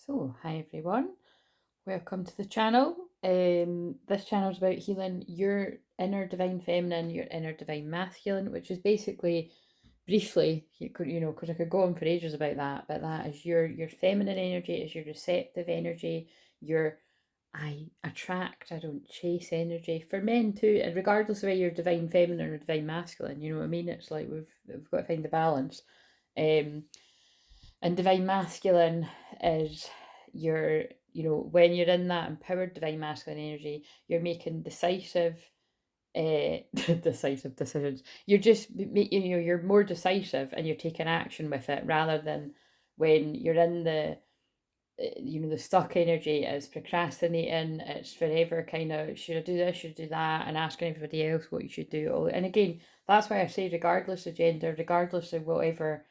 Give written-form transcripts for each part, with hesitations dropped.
So, hi everyone, welcome to the channel. This channel is about healing your inner divine feminine, your inner divine masculine, which is basically, briefly, because I could go on for ages about that, but that is your feminine energy, is your receptive energy, your I attract, I don't chase energy for men too, and regardless of whether you're divine feminine or divine masculine, you know what I mean? It's like we've got to find the balance. Um, and divine masculine is your, when you're in that empowered divine masculine energy, you're making decisive, decisive decisions. You're just, you're more decisive and you're taking action with it rather than when you're in the stuck energy is procrastinating. It's forever kind of, should I do this, should I do that, and asking everybody else what you should do. And again, that's why I say, regardless of gender, regardless of whatever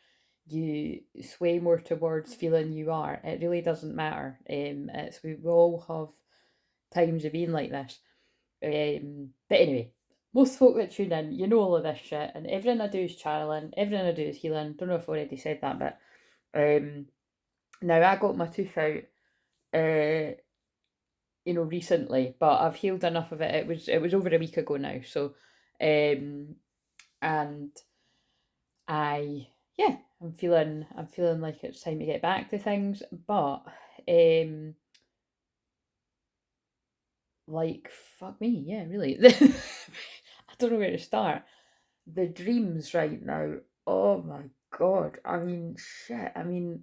you sway more towards feeling you are, it really doesn't matter. It's we all have times of being like this. But anyway, most folk that tune in, you know all of this shit, and everything I do is channeling, everything I do is healing. Don't know if I already said that, but now I got my tooth out, uh, recently, but I've healed enough of it. It was over a week ago now, so and I yeah, I'm feeling like it's time to get back to things, but um like fuck me, yeah, really. I don't know where to start. The dreams right now, oh my god. I mean shit. I mean,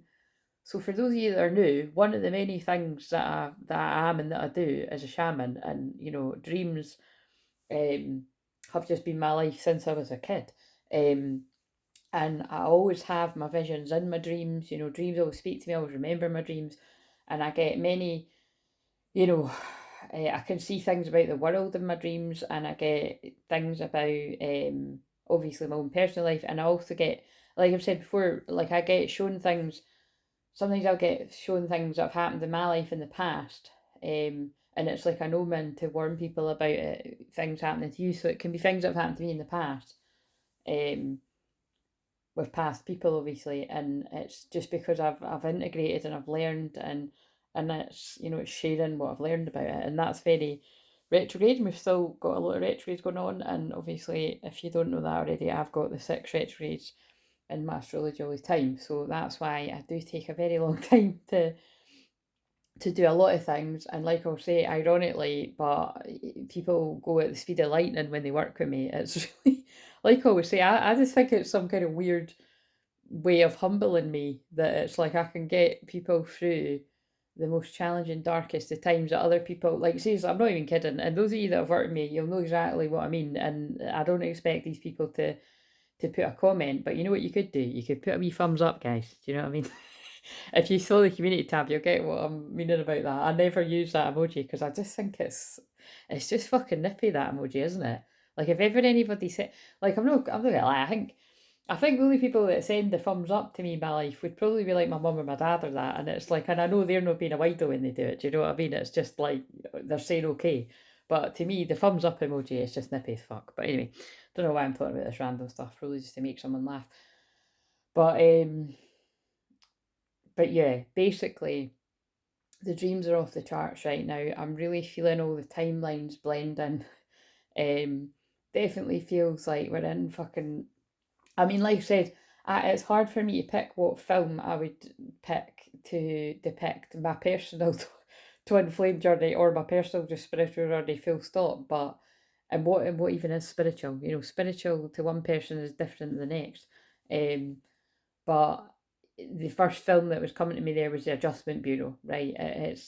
so for those of you that are new, one of the many things that I am and that I do as a shaman, and dreams um have just been my life since I was a kid. Um and I always have my visions in my dreams. Dreams always speak to me. I always remember my dreams, and I get many. You know, I can see things about the world in my dreams, and I get things about obviously my own personal life, and I also get, like I've said before, like I get shown things. Sometimes I'll get shown things that have happened in my life in the past, and it's like an omen to warn people about it, things happening to you. So it can be things that have happened to me in the past. Um, with past people obviously, and it's just because I've integrated and I've learned, and it's it's sharing what I've learned about it, and that's very retrograde, and we've still got a lot of retrogrades going on. And obviously, if you don't know that already, I've got the 6 retrogrades in my astrology all the time, so that's why I do take a very long time to do a lot of things. And like I'll say, ironically, but people go at the speed of lightning when they work with me. It's really, like I always say, I just think it's some kind of weird way of humbling me, that it's like I can get people through the most challenging, darkest of times that other people, like, see, I'm not even kidding. And those of you that have worked with me, you'll know exactly what I mean. And I don't expect these people to put a comment, but you know what you could do? You could put a wee thumbs up, guys. Do you know what I mean? If you saw the community tab, you'll get what I'm meaning about that. I never use that emoji because I just think it's just fucking nippy, that emoji, isn't it? Like if ever anybody said, like I'm not gonna lie, I think the only people that send the thumbs up to me in my life would probably be like my mum or my dad or that, and it's like, and I know they're not being a wido when they do it. Do you know what I mean? It's just like they're saying okay, but to me, the thumbs up emoji is just nippy as fuck. But anyway, don't know why I'm talking about this random stuff. Probably just to make someone laugh. But yeah, basically, the dreams are off the charts right now. I'm really feeling all the timelines blending. Um, Definitely feels like we're in fucking. I mean, like I said, it's hard for me to pick what film I would pick to depict my personal twin flame journey, or my personal just spiritual journey. Full stop. But and what even is spiritual? Spiritual to one person is different than the next. Um, but the first film that was coming to me there was the Adjustment Bureau, right?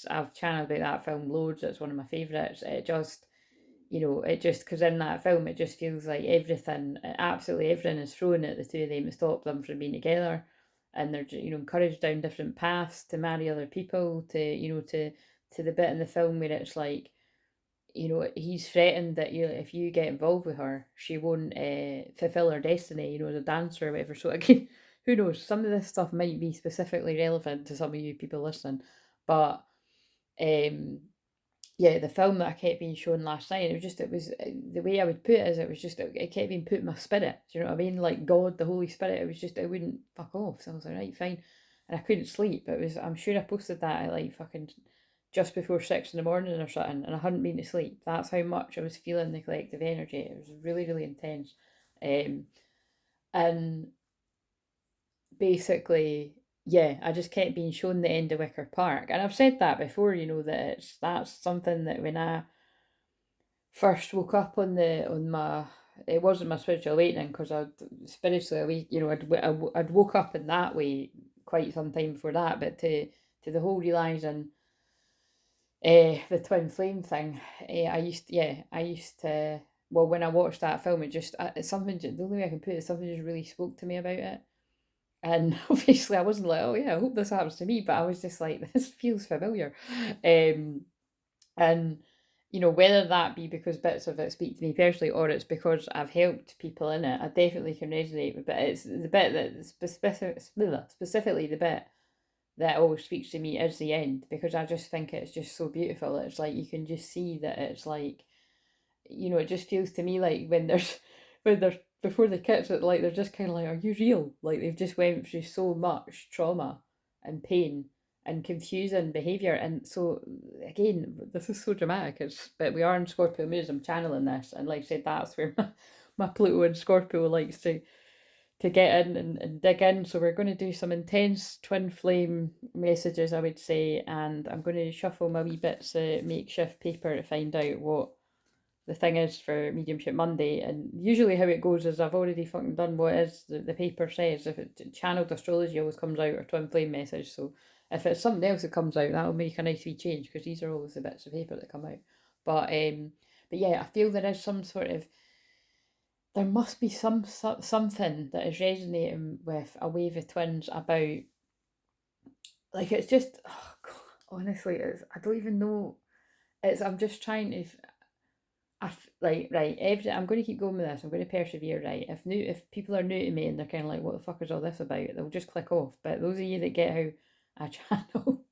I've channeled about that film loads. It's one of my favourites. It just because in that film it just feels like everything, absolutely everything, is thrown at the two of them to stop them from being together, and they're encouraged down different paths to marry other people, to the bit in the film where it's like, he's threatened that if you get involved with her, she won't fulfill her destiny, as a dancer or whatever. So again, who knows? Some of this stuff might be specifically relevant to some of you people listening, but um, yeah, the film that I kept being shown last night, it was the way I would put it is, it kept being put in my spirit. Do you know what I mean? Like God, the Holy Spirit. It was just, it wouldn't fuck off. So I was like, right, fine. and I couldn't sleep. I'm sure I posted that at like fucking just before 6 in the morning or something, and I hadn't been to sleep. That's how much I was feeling the collective energy. It was really, really intense. And basically, yeah, I just kept being shown the end of Wicker Park. And I've said that before, that that's something that when I first woke up on my, it wasn't my spiritual awakening, because I'd spiritually awake, I'd woke up in that way quite some time before that, but to the whole realizing the twin flame thing, I used to, well, when I watched that film, it's something, the only way I can put it, something just really spoke to me about it. And obviously I wasn't like, oh yeah, I hope this happens to me, but I was just like, this feels familiar. And whether that be because bits of it speak to me personally, or it's because I've helped people in it, I definitely can resonate with it. It's the bit that specifically the bit that always speaks to me is the end, because I just think it's just so beautiful. It's like you can just see that it's like, it just feels to me like when there's before the kids, like they're just kind of like, are you real? Like they've just went through so much trauma and pain and confusing behavior. And so again, this is so dramatic. But we are in Scorpio moons. I'm channeling this, and like I said, that's where my Pluto and Scorpio likes to get in and dig in. So we're going to do some intense twin flame messages, I would say, and I'm going to shuffle my wee bits of makeshift paper to find out what the thing is for Mediumship Monday. And usually how it goes is I've already fucking done what is the paper says. If it's channeled astrology always comes out, or twin flame message. So if it's something else that comes out, that'll make a nice wee change, because these are always the bits of paper that come out. But yeah, I feel there is some sort of, there must be something that is resonating with a wave of twins about, like, it's just, oh God, honestly, I don't even know. I'm just trying to, like, right, I'm going to keep going with this. I'm going to persevere, right? If people are new to me and they're kind of like, what the fuck is all this about? They'll just click off. But those of you that get how I channel,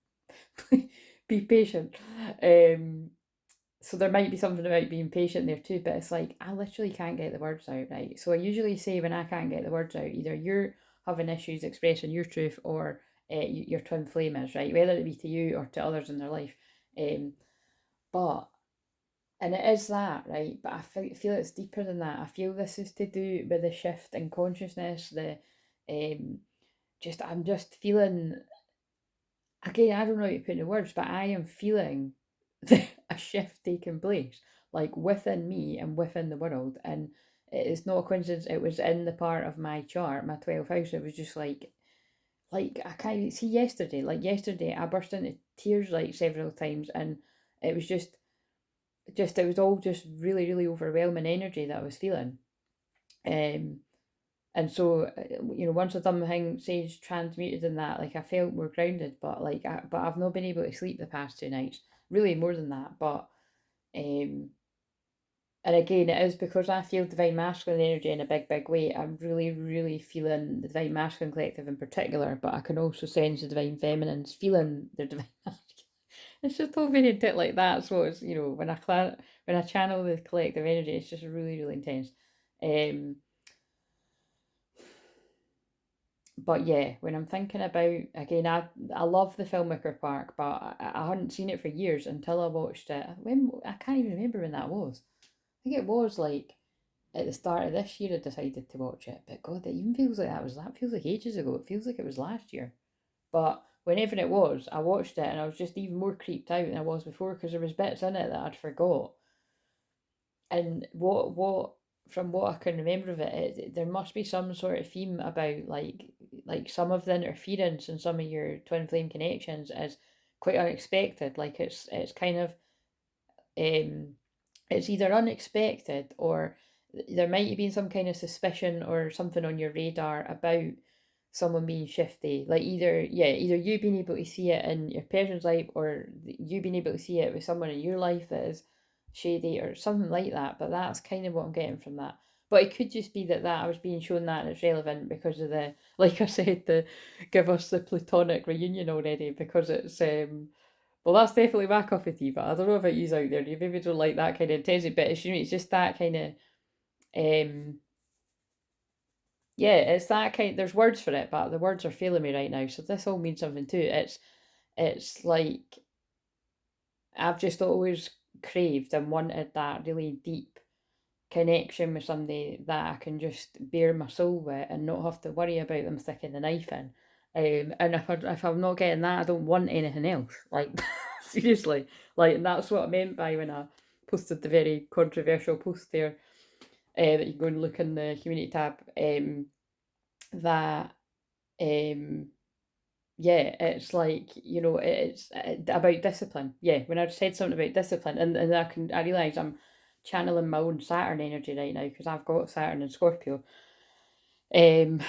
be patient. So there might be something about being patient there too, but it's like, I literally can't get the words out, right? So I usually say when I can't get the words out, either you're having issues expressing your truth, or your twin flame is, right? Whether it be to you or to others in their life. But, and it is that, right? But I feel it's deeper than that. I feel this is to do with the shift in consciousness, I'm just feeling, again, I don't know how to put into words, but I am feeling a shift taking place, like within me and within the world. And it is not a coincidence, it was in the part of my chart, my 12th house. It was just like I can't see yesterday. Like yesterday, I burst into tears like several times, and it was it was all just really, really overwhelming energy that I was feeling. And so, once I've done my thing, sage transmuted in that, like I felt more grounded, but but I've not been able to sleep the past 2 nights, really more than that. But, and again, it is because I feel divine masculine energy in a big, big way. I'm really, really feeling the divine masculine collective in particular, but I can also sense the divine feminines feeling the divine masculine. It's just all very intense like that. So it's, when I channel the collective energy, it's just really, really intense. But yeah, when I'm thinking about, again, I love the film Wicker Park, but I hadn't seen it for years until I watched it. When, I can't even remember when that was. I think it was like at the start of this year I decided to watch it. But God, it even feels like that feels like ages ago. It feels like it was last year. But whenever it was, I watched it and I was just even more creeped out than I was before, because there was bits in it that I'd forgot. And what from what I can remember of it, there must be some sort of theme about like some of the interference in some of your twin flame connections is quite unexpected. Like it's kind of it's either unexpected, or there might have been some kind of suspicion or something on your radar about someone being shifty. Like either you being able to see it in your person's life, or you being able to see it with someone in your life that is shady or something like that. But that's kind of what I'm getting from that. But it could just be that I was being shown that and it's relevant because of the, like I said, the give us the platonic reunion already, because it's well, that's definitely my cup of tea, but I don't know about you out there. You maybe don't like that kind of intensity, but it's just that kind of um Yeah, it's that kind. There's words for it, but the words are failing me right now. So this all means something too. It's like I've just always craved and wanted that really deep connection with somebody that I can just bare my soul with and not have to worry about them sticking the knife in. And if I'm not getting that, I don't want anything else. Like seriously, like and that's what I meant by when I posted the very controversial post there that you can go and look in the community tab. That um, yeah, it's like it's about discipline. Yeah, when I said something about discipline, and I realize I'm channeling my own Saturn energy right now because I've got Saturn in Scorpio, um,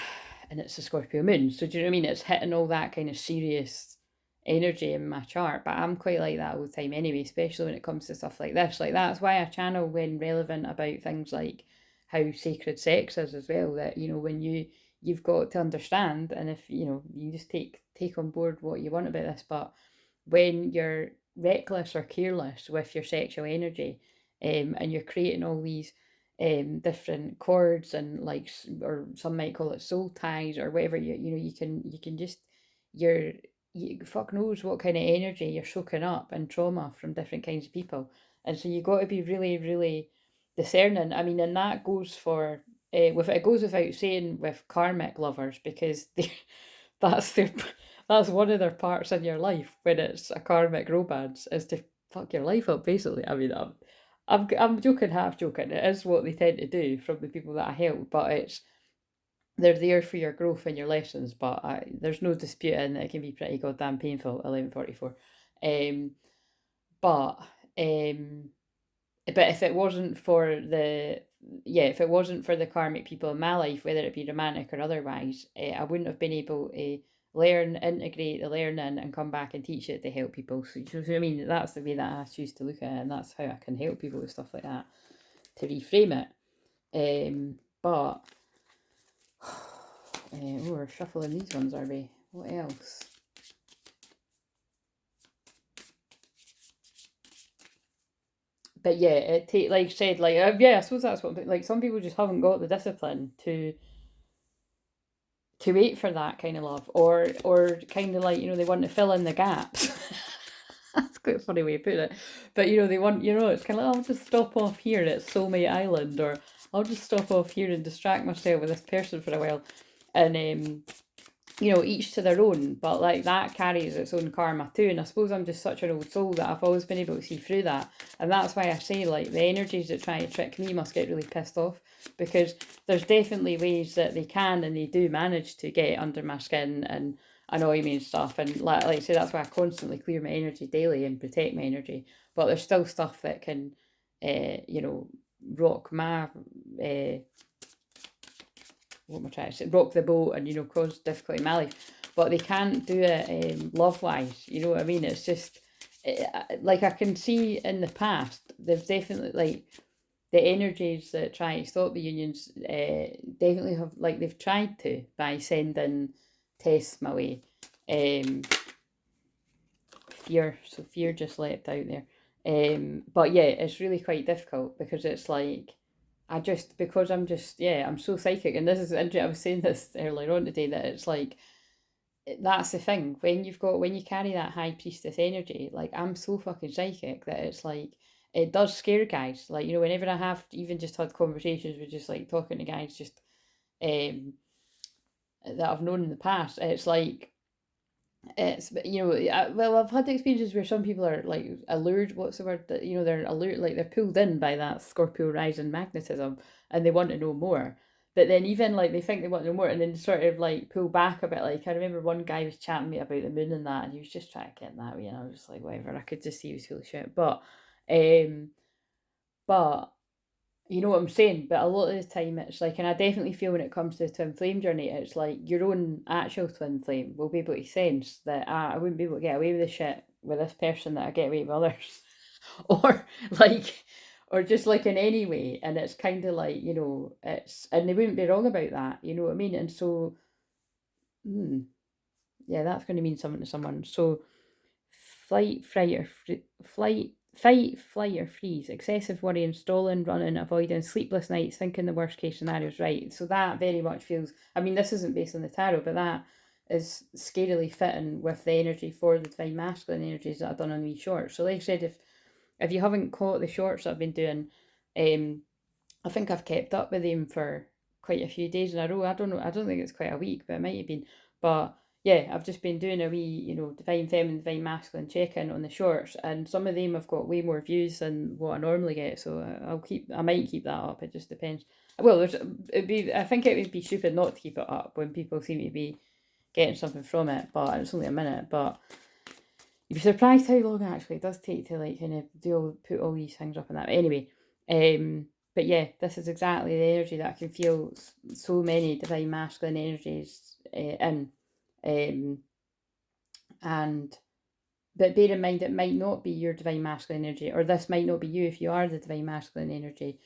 and it's a Scorpio moon. So do you know what I mean? It's hitting all that kind of serious energy in my chart. But I'm quite like that all the time anyway, especially when it comes to stuff like this. Like that's why I channel when relevant about things like how sacred sex is as well. That when you've got to understand, and if you just take on board what you want about this, but when you're reckless or careless with your sexual energy, and you're creating all these different chords and like or some might call it soul ties or whatever you can just you're you fuck knows what kind of energy you're soaking up and trauma from different kinds of people, and so you got to be really really discerning. I mean, and that goes for with it goes without saying with karmic lovers because they that's their that's one of their parts in your life when it's a karmic romance is to fuck your life up basically. I mean, I'm joking, half joking. It is what they tend to do from the people that I help, but they're there for your growth and your lessons. But there's no disputing that it can be pretty goddamn painful. 11:44, um, but um, but if it wasn't for the karmic people in my life, whether it be romantic or otherwise, I wouldn't have been able to learn, integrate the learning, and come back and teach it to help people. So, you know what I mean? That's the way that I choose to look at it, and that's how I can help people with stuff like that to reframe it. But we're shuffling these ones, are we? What else? But yeah, like I said, like yeah, I suppose that's what like some people just haven't got the discipline to wait for that kind of love, or kind of like they want to fill in the gaps. That's quite a funny way of putting it, but they want it's kind of like, I'll just stop off here at Soulmate Island, or I'll just stop off here and distract myself with this person for a while, and each to their own, but like that carries its own karma too. And I suppose I'm just such an old soul that I've always been able to see through that. And that's why I say like the energies that try to trick me must get really pissed off, because there's definitely ways that they can and they do manage to get under my skin and annoy me and stuff. And like I say, that's why I constantly clear my energy daily and protect my energy. But there's still stuff that can, rock my what am I trying to say? Rock the boat and cause difficulty in my life, but they can't do it love wise. You know what I mean? It's just like I can see in the past, there's definitely like the energies that try to stop the unions definitely have like they've tried to by sending tests my way. Fear, so fear just leapt out there. But yeah, it's really quite difficult because it's like because I'm just I'm so psychic, and this is I was saying this earlier on today that it's like that's the thing when you carry that high priestess energy. Like I'm so fucking psychic that it's like it does scare guys. Like whenever I have even just had conversations with just like talking to guys just um that I've known in the past, it's like it's well I've had experiences where some people are like allured, what's the word, that they're allured, like they're pulled in by that Scorpio rising magnetism and they want to know more, but then even like they think they want to know more and then sort of like pull back a bit. Like I remember one guy was chatting to me about the moon and that, and he was just trying to get in that way, and I was just like whatever, I could just see he was full of shit, um but you know what I'm saying? But a lot of the time it's like, and I definitely feel when it comes to the twin flame journey, it's like your own actual twin flame will be able to sense that I wouldn't be able to get away with this shit with this person that I get away with others. or like, or just like in any way. And it's kind of like, and they wouldn't be wrong about that, you know what I mean? And so, yeah, that's going to mean something to someone. So, flight, fright, or flight, fight, flight, or freeze, excessive worry and stalling, running, avoiding, sleepless nights, thinking the worst case scenarios, right? So that very much feels, I mean, this isn't based on the tarot, but that is scarily fitting with the energy for the divine masculine energies that I've done on these shorts. So like I said, if you haven't caught the shorts that I've been doing, I think I've kept up with them for quite a few days in a row. I don't know, I don't think it's quite a week, but it might have been. But yeah, I've just been doing a wee, divine feminine, divine masculine check-in on the shorts, and some of them have got way more views than what I normally get. So I might keep that up. It just depends. Well, I think it would be stupid not to keep it up when people seem to be getting something from it. But it's only a minute. But you'd be surprised how long actually it does take to like kind of put all these things up and that. Anyway, but yeah, this is exactly the energy that I can feel so many divine masculine energies in. And but bear in mind, it might not be your divine masculine energy, or this might not be you if you are the divine masculine energy.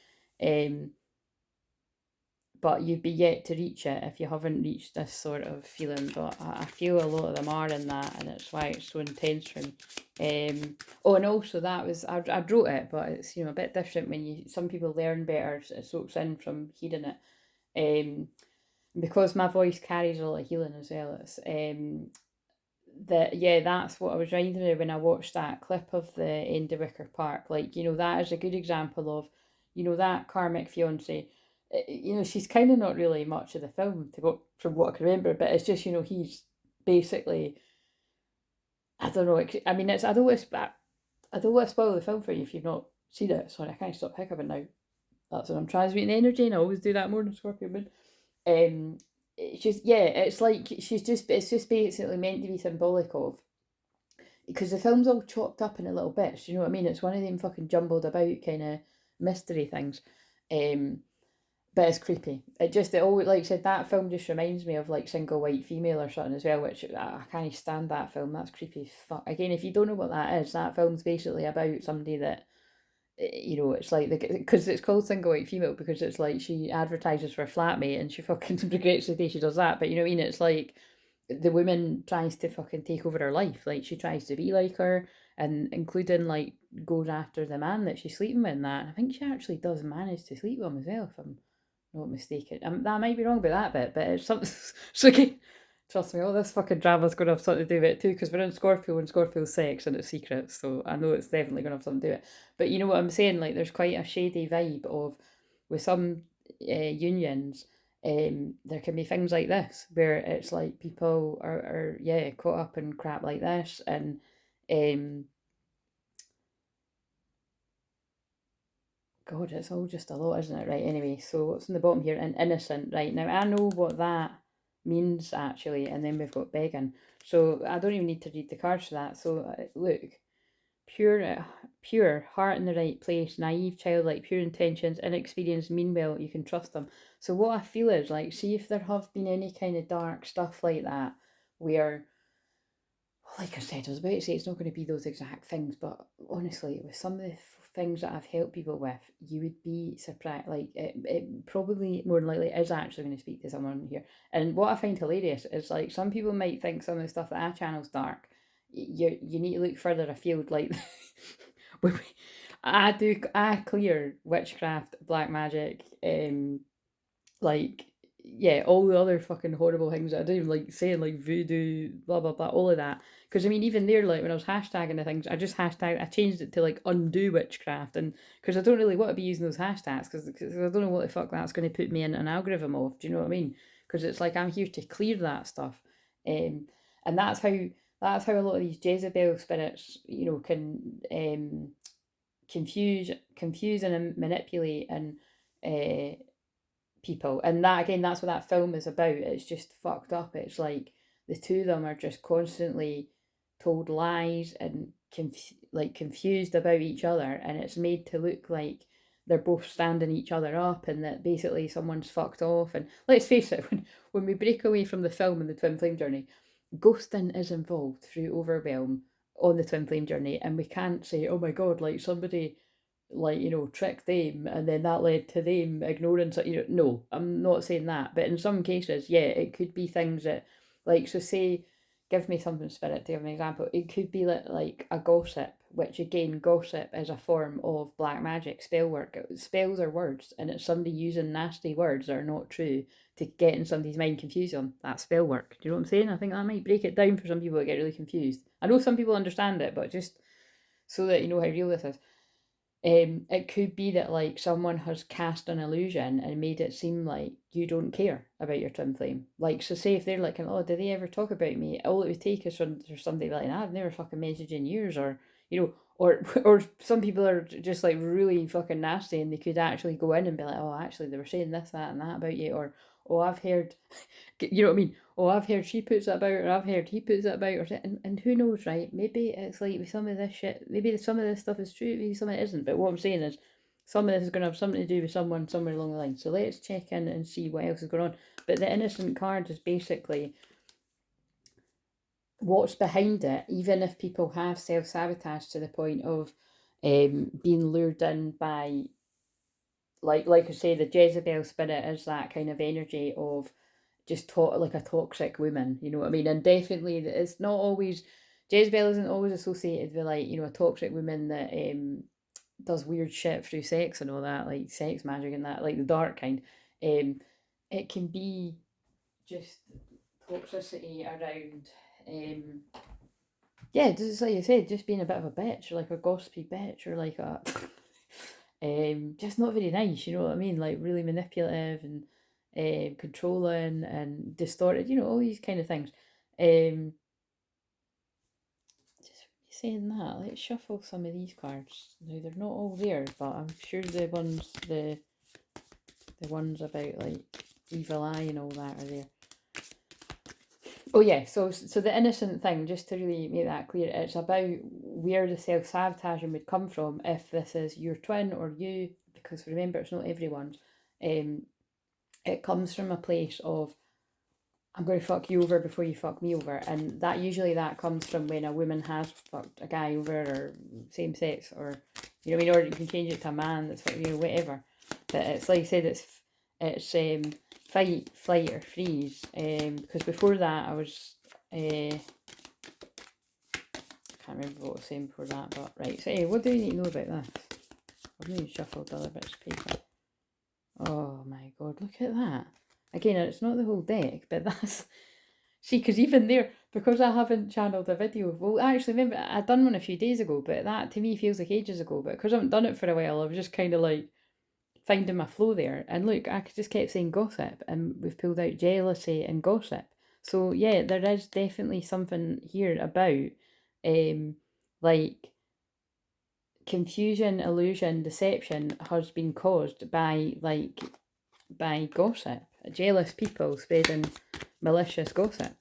But you'd be yet to reach it if you haven't reached this sort of feeling. But I feel a lot of them are in that, and it's why it's so intense for me. And also that was, I wrote it, but it's a bit different when some people learn better. It soaks in from hearing it. Because my voice carries a lot of healing as well. It's that's what I was reminded of when I watched that clip of the end of Wicker Park. Like, that is a good example of, that karmic fiance. She's kind of not really much of the film to go from what I can remember, but it's just, he's basically, I don't know. I mean, I don't want to spoil the film for you if you've not seen it. Sorry, I can't stop hiccuping now. That's when I'm transmuting energy, and I always do that more than Scorpio Moon. It's just, it's like it's just basically meant to be symbolic of, because the film's all chopped up in a little bits, you know what I mean? It's one of them fucking jumbled about kind of mystery things. But it's creepy. It always, like I said, that film just reminds me of like Single White Female or something as well, which I can't stand that film. That's creepy as fuck. Again, if you don't know what that is, that film's basically about somebody that, it's like, because it's called Single White Female because it's like she advertises for a flatmate and she fucking regrets the day she does that. But you know what I mean? It's like the woman tries to fucking take over her life. Like she tries to be like her, and including like goes after the man that she's sleeping with and that. And I think she actually does manage to sleep with him as well, if I'm not mistaken. That might be wrong about that bit, but it's something. So again, trust me, all this fucking drama's going to have something to do with it too, because we're in Scorpio and Scorpio's sex and it's secret, so I know it's definitely going to have something to do with it. But you know what I'm saying? Like, there's quite a shady vibe of, with some unions, there can be things like this where it's like people are caught up in crap like this, and God, it's all just a lot, isn't it? Right, anyway, so what's in the bottom here? An innocent, right? Now, I know what that means, actually, and then we've got begging. So, I don't even need to read the cards for that. So, look, pure, heart in the right place, naive, childlike, pure intentions, inexperienced, mean well, you can trust them. So, what I feel is, like, see if there have been any kind of dark stuff like that, where, like I said, I was about to say it's not going to be those exact things, but honestly, with some of the things that I've helped people with, you would be surprised. Like, it probably more than likely is actually going to speak to someone here. And what I find hilarious is, like, some people might think some of the stuff that I channel's dark. You need to look further afield. Like, I clear witchcraft, black magic, like, all the other fucking horrible things that I do, like saying like voodoo, blah blah blah, all of that. Because I mean, even there, like when I was hashtagging the things, I changed it to like undo witchcraft, and because I don't really want to be using those hashtags, because I don't know what the fuck that's going to put me in an algorithm of. Do you know what I mean? Because it's like I'm here to clear that stuff, and that's how a lot of these Jezebel spirits, can confuse and manipulate and people. And that, again, that's what that film is about. It's just fucked up. It's like the two of them are just constantly told lies and confused about each other, and it's made to look like they're both standing each other up, and that basically someone's fucked off. And let's face it, when we break away from the film and the twin flame journey, ghosting is involved through overwhelm on the twin flame journey, and we can't say, oh my god, like somebody, like, tricked them and then that led to them ignoring, so no, I'm not saying that, but in some cases, it could be things that, like, so say give me something, spirit, to give an example. It could be like a gossip, which again, gossip is a form of black magic, spell work. Spells are words, and it's somebody using nasty words that are not true to get in somebody's mind, confuse them. That's spell work. Do you know what I'm saying? I think that might break it down for some people that get really confused. I know some people understand it, but just so that you know how real this is. It could be that like someone has cast an illusion and made it seem like you don't care about your twin flame. Like, so say if they're like, oh, did they ever talk about me? All it would take is for somebody like, I've never fucking messaged in years, or you know, or some people are just like really fucking nasty, and they could actually go in and be like, oh, actually they were saying this, that, and that about you, or oh, I've heard, you know what I mean? Oh, I've heard she puts it about, or I've heard he puts it about, or and who knows, right? Maybe it's like with some of this shit, maybe some of this stuff is true, maybe some of it isn't. But what I'm saying is, some of this is going to have something to do with someone somewhere along the line. So let's check in and see what else is going on. But the innocent card is basically what's behind it, even if people have self-sabotage to the point of being lured in by, like I say, the Jezebel spirit is that kind of energy of just like a toxic woman, you know what I mean? And definitely, it's not always, Jezebel isn't always associated with like, you know, a toxic woman that does weird shit through sex and all that, like sex magic and that, like the dark kind. It can be just toxicity around, yeah, just like you said, just being a bit of a bitch, or like a gossipy bitch, or like a just not very nice, you know what I mean? Like really manipulative and controlling and distorted, you know, all these kind of things. Just saying that, let's shuffle some of these cards. Now they're not all there, but I'm sure the ones about like evil eye and all that are there. Oh yeah, so the innocent thing, just to really make that clear, it's about where the self-sabotaging would come from if this is your twin or you, because remember, it's not everyone's. It comes from a place of, I'm going to fuck you over before you fuck me over, and that usually that comes from when a woman has fucked a guy over, or same sex, or you know what I mean, or you can change it to a man that's, you know, whatever. But it's like I said, it's fight, flight, or freeze. Because before that I was I can't remember what I was saying before that, but right. So what do you need to know about this? I've not even shuffled the other bits of paper. Oh my god, look at that. Again, it's not the whole deck, but that's... See, because even there, because I haven't channeled a video, well, actually, remember, I'd done one a few days ago, but that to me feels like ages ago, but because I haven't done it for a while, I was just kind of like finding my flow there. And look, I just kept saying gossip, and we've pulled out jealousy and gossip. So yeah, there is definitely something here about, like, confusion, illusion, deception has been caused by gossip, jealous people spreading malicious gossip.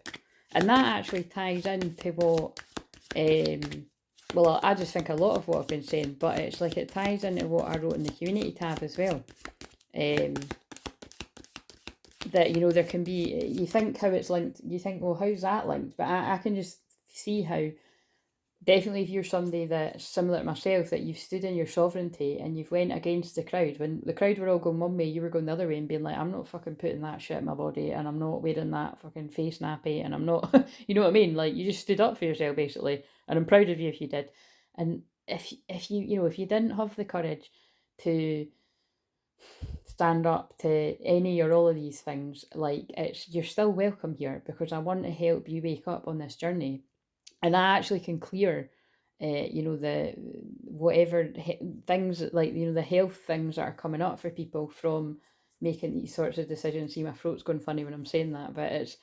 And that actually ties into what, well, I just think a lot of what I've been saying, but it's like it ties into what I wrote in the community tab as well. That, you know, there can be, you think how it's linked, you think, well, how's that linked? But I can just see how, definitely if you're somebody that's similar to myself, that you've stood in your sovereignty and you've went against the crowd. When the crowd were all going one way, you were going the other way and being like, I'm not fucking putting that shit in my body, and I'm not wearing that fucking face nappy, and I'm not, you know what I mean? Like, you just stood up for yourself, basically, and I'm proud of you if you did. And if you, you know, if you didn't have the courage to stand up to any or all of these things, like, it's, you're still welcome here, because I want to help you wake up on this journey. And I actually can clear, you know, the whatever things, like, you know, the health things that are coming up for people from making these sorts of decisions. See, my throat's going funny when I'm saying that, but it's,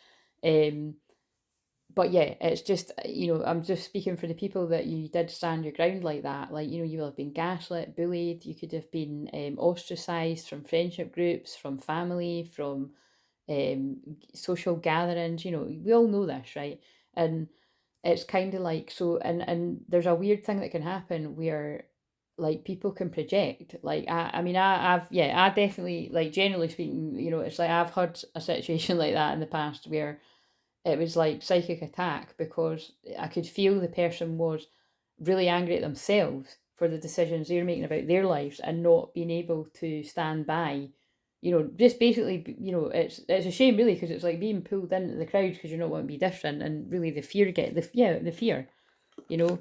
but yeah, it's just, you know, I'm just speaking for the people that you did stand your ground like that. Like, you know, you will have been gaslit, bullied, you could have been ostracized from friendship groups, from family, from social gatherings. You know, we all know this, right? And it's kind of like, so, and there's a weird thing that can happen where like people can project, like, I mean, I've, yeah, I definitely, like, generally speaking, you know, it's like I've had a situation like that in the past where it was like psychic attack, because I could feel the person was really angry at themselves for the decisions they're making about their lives, and not being able to stand by you know, just basically, you know, it's a shame really, because it's like being pulled into the crowd because you don't want to be different, and really the fear the fear, you know,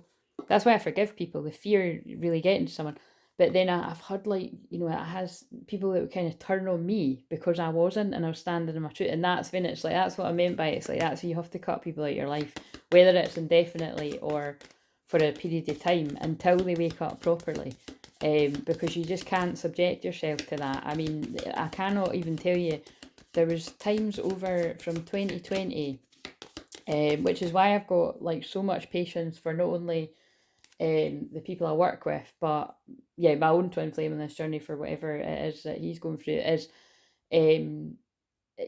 that's why I forgive people, the fear really getting to someone. But then I've had, like, you know, it has people that would kind of turn on me because I wasn't, and I was standing in my truth, and that's when it's like, that's what I meant by it. It's like, that's when you have to cut people out of your life, whether it's indefinitely or for a period of time until they wake up properly. Because you just can't subject yourself to that. I mean, I cannot even tell you, there was times over from 2020, which is why I've got like so much patience for not only the people I work with, but yeah, my own twin flame in this journey for whatever it is that he's going through, is um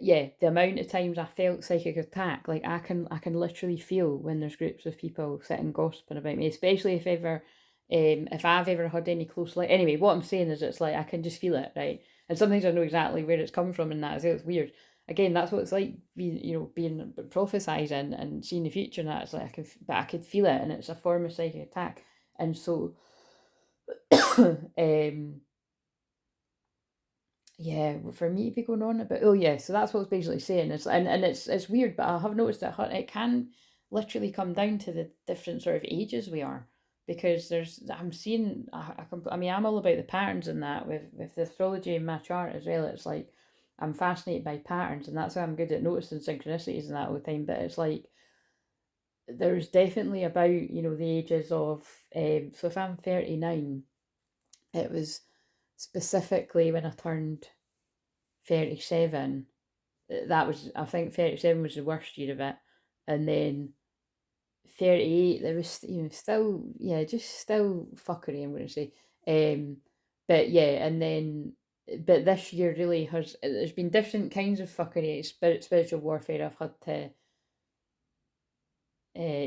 yeah, the amount of times I felt psychic attack. Like I can literally feel when there's groups of people sitting gossiping about me, especially if I've ever had any close, like, anyway, what I'm saying is, it's like I can just feel it, right? And sometimes I know exactly where it's coming from, and that as well. It's weird. Again, that's what it's like being prophesizing and seeing the future, and that. It's like I could feel it, and it's a form of psychic attack. And so yeah, for me to be going on about, oh yeah, so that's what it's basically saying. And it's weird, but I have noticed that it can literally come down to the different sort of ages we are, because I'm seeing, I mean, I'm all about the patterns in that with the astrology in my chart as well. It's like I'm fascinated by patterns, and that's why I'm good at noticing synchronicities and that all the time. But it's like there's definitely about, you know, the ages of so if I'm 39, it was specifically when I turned 37. That was, I think 37 was the worst year of it. And then 38, there was, you know, still, yeah, just still fuckery, I'm going to say. But yeah, and then, but this year really has, there's been different kinds of fuckery, spiritual warfare I've had to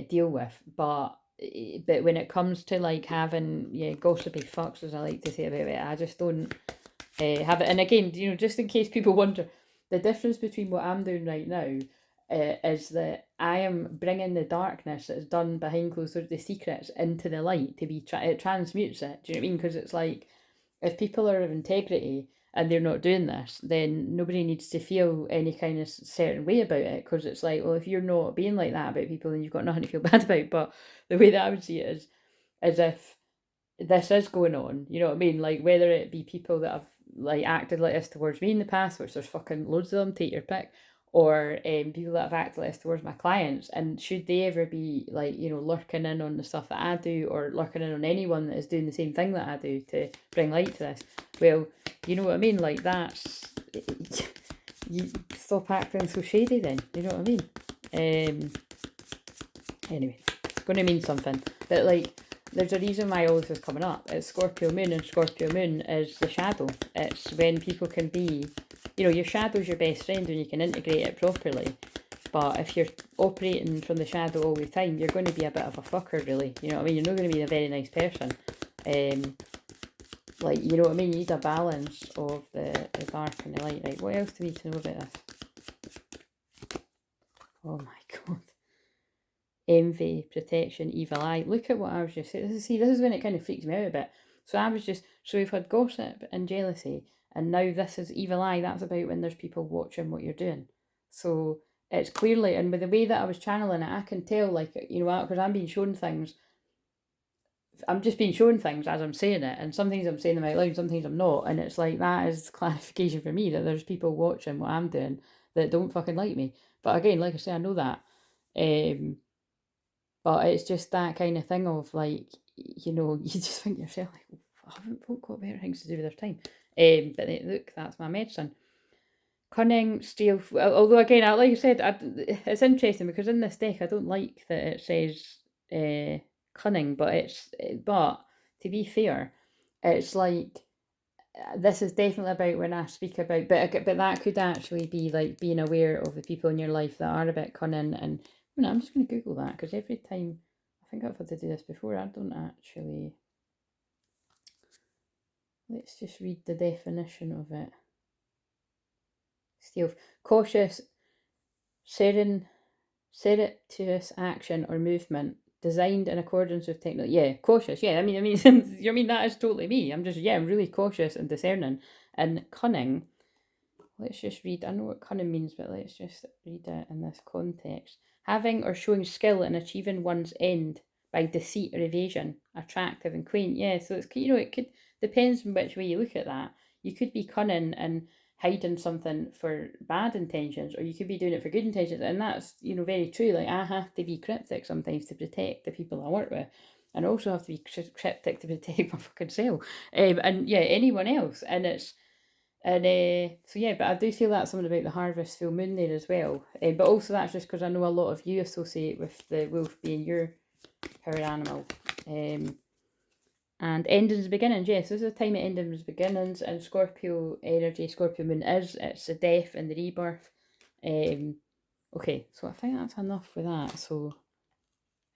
deal with. But when it comes to like having, yeah, gossipy fucks, as I like to say about it, I just don't have it. And again, you know, just in case people wonder, the difference between what I'm doing right now is that I am bringing the darkness that's done behind closed doors, the secrets, into the light to be, it transmutes it. Do you know what I mean? Because it's like, if people are of integrity and they're not doing this, then nobody needs to feel any kind of certain way about it, because it's like, well, if you're not being like that about people, then you've got nothing to feel bad about. But the way that I would see it is as if this is going on, you know what I mean? Like, whether it be people that have like acted like this towards me in the past, which there's fucking loads of them, take your pick, or people that have acted like this towards my clients, and should they ever be like, you know, lurking in on the stuff that I do, or lurking in on anyone that is doing the same thing that I do to bring light to this, well, you know what I mean? Like, that's you stop acting so shady then, you know what I mean? Anyway, it's going to mean something, but like, there's a reason why all this is coming up. It's Scorpio moon, and Scorpio moon is the shadow. It's when people can be, you know, your shadow's your best friend when you can integrate it properly. But if you're operating from the shadow all the time, you're going to be a bit of a fucker, really. You know what I mean? You're not going to be a very nice person. Like, you know what I mean? You need a balance of the dark and the light. Right, what else do we need to know about this? Oh my god. Envy, protection, evil eye. Look at what I was just saying. This is when it kind of freaks me out a bit. So we've had gossip and jealousy, and now this is evil eye. That's about when there's people watching what you're doing. So it's clearly, and with the way that I was channeling it, I can tell, like, you know, because I'm being shown things. I'm just being shown things as I'm saying it, and some things I'm saying them out loud, some things I'm not, and it's like, that is clarification for me that there's people watching what I'm doing that don't fucking like me. But again, like I say, I know that. But it's just that kind of thing of like, you know, you just think to yourself, like, oh, haven't folk got better things to do with their time? But look, that's my medicine. Cunning, stealth. Although again, like I said, it's interesting because in this deck I don't like that it says cunning, but to be fair, it's like, this is definitely about when I speak about, but that could actually be like being aware of the people in your life that are a bit cunning. And you know, I'm just going to Google that, because every time, I think I've had to do this before, I don't actually. Let's just read the definition of it. Stealth, cautious, surreptitious action or movement designed in accordance with technology. Yeah, cautious. Yeah, I mean, you mean that is totally me. I'm just, yeah, I'm really cautious and discerning. And cunning let's just read. I know what cunning means, but let's just read it in this context. Having or showing skill in achieving one's end by deceit or evasion, attractive and quaint. Yeah, so it's, you know, it could, depends on which way you look at that. You could be cunning and hiding something for bad intentions, or you could be doing it for good intentions, and that's, you know, very true. Like, I have to be cryptic sometimes to protect the people I work with, and I also have to be cryptic to protect my fucking self, and yeah, anyone else. And it's, and so yeah, but I do feel that's something about the harvest full moon there as well. But also that's just because I know a lot of you associate with the wolf being your power animal. And endings beginnings, yes, this is a time of endings beginnings, and Scorpio energy, Scorpio moon it's the death and the rebirth. Okay, so I think that's enough for that. So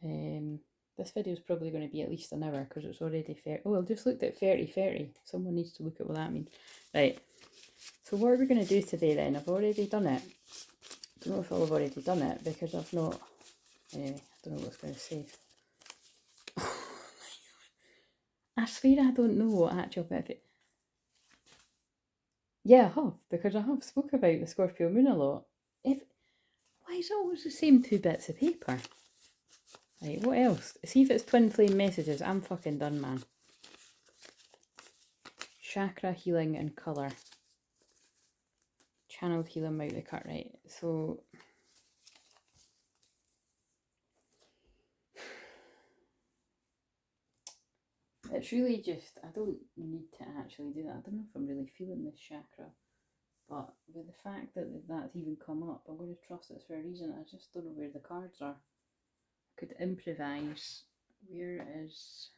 this video is probably going to be at least an hour because it's already 30. Oh, I just looked at 30. Someone needs to look at what that means. Right. So what are we going to do today then? I've already done it. I don't know if I've already done it because I've not. I don't know what it's going to say. I swear I don't know what actual benefit. Yeah, I have, because I have spoke about the Scorpio moon a lot. Why is it always the same 2 bits of paper? Right, what else? See if it's twin flame messages. I'm fucking done, man. Chakra healing and colour. Channeled healing out the cut, right? So it's really just, I don't need to actually do that. I don't know if I'm really feeling this chakra, but with the fact that that's even come up, I'm going to trust it's for a reason. I just don't know where the cards are. I could improvise. Where is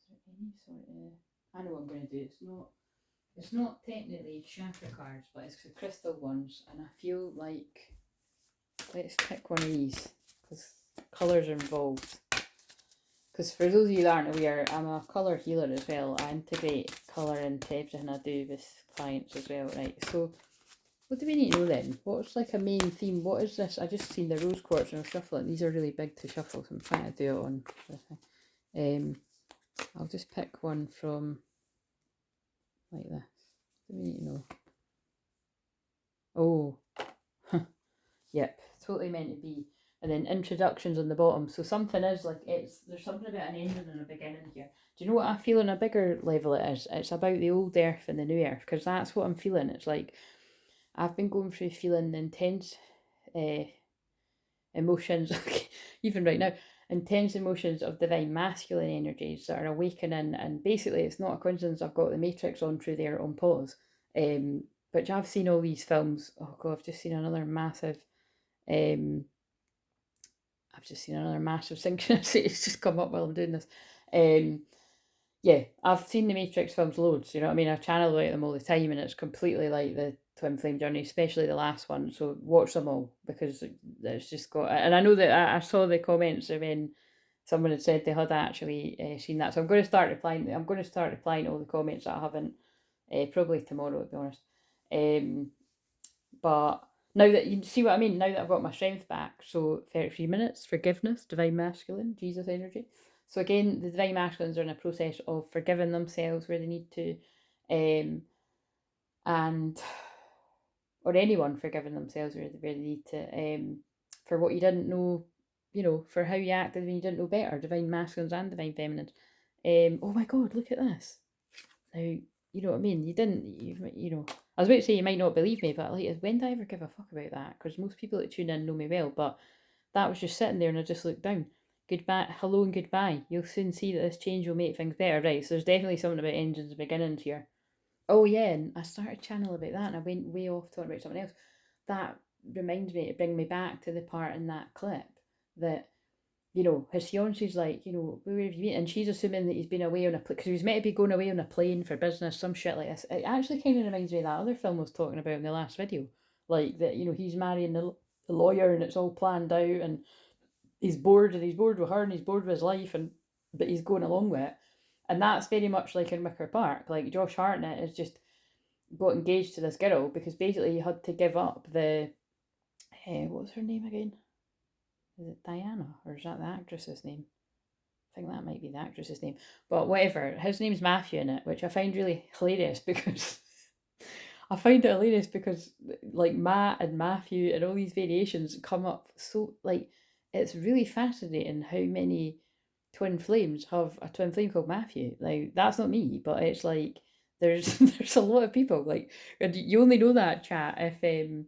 there any sort of, I know what I'm going to do. It's not technically chakra cards, but it's the crystal ones, and I feel like, let's pick one of these because colours are involved. Because for those of you that aren't aware, I'm a colour healer as well. I integrate colour into everything I do with clients as well, right? So what do we need to know then? What's like a main theme? What is this? I just seen the rose quartz and I'm shuffling. These are really big to shuffle, so I'm trying to do it on this thing. I'll just pick one from like this. What do we need to know? Oh, yep, totally meant to be. And then introductions on the bottom. So something is like, there's something about an ending and a beginning here. Do you know what I feel on a bigger level it is? It's about the old earth and the new earth, because that's what I'm feeling. It's like I've been going through feeling intense emotions, even right now, intense emotions of divine masculine energies that are awakening. And basically, it's not a coincidence I've got the Matrix on through there on pause. But I've seen all these films. Oh god, I've just seen another massive synchronicity. It's just come up while I'm doing this. Yeah, I've seen the Matrix films loads, you know what I mean? I channel about them all the time, and it's completely like the twin flame journey, especially the last one. So watch them all because it's just got. And I know that I saw the comments of when someone had said they had actually seen that. So I'm going to start replying. I'm going to start replying to all the comments that I haven't. Probably tomorrow, to be honest. But now that you see what I mean, now that I've got my strength back, so 33 minutes, forgiveness, divine masculine, Jesus energy. So again, the divine masculines are in a process of forgiving themselves where they need to, and or anyone forgiving themselves where they need to, for what you didn't know, you know, for how you acted when you didn't know better, divine masculines and divine feminines. Oh my God, look at this. Now, you know what I mean? You know, I was about to say you might not believe me, but like, when did I ever give a fuck about that? Because most people that tune in know me well, but that was just sitting there and I just looked down. Goodbye, hello and goodbye. You'll soon see that this change will make things better, right? So there's definitely something about engines and beginnings here. Oh yeah, and I started channel about that and I went way off talking about something else. That reminds me to bring me back to the part in that clip that, you know, his fiance's like, you know, where have you been? And she's assuming that he's been away on a plane, because he was meant to be going away on a plane for business, some shit like this. It actually kind of reminds me of that other film I was talking about in the last video. Like, that, you know, he's marrying the lawyer and it's all planned out and he's bored with her and he's bored with his life, and but he's going along with it. And that's very much like in Wicker Park. Like, Josh Hartnett has just got engaged to this girl because basically he had to give up the, what was her name again? Is it Diana, or is that the actress's name? I think that might be the actress's name. But whatever, his name's Matthew in it, which I find really hilarious because I find it hilarious because like Matt and Matthew and all these variations come up so like it's really fascinating how many twin flames have a twin flame called Matthew. Like that's not me, but it's like there's there's a lot of people like, and you only know that chat if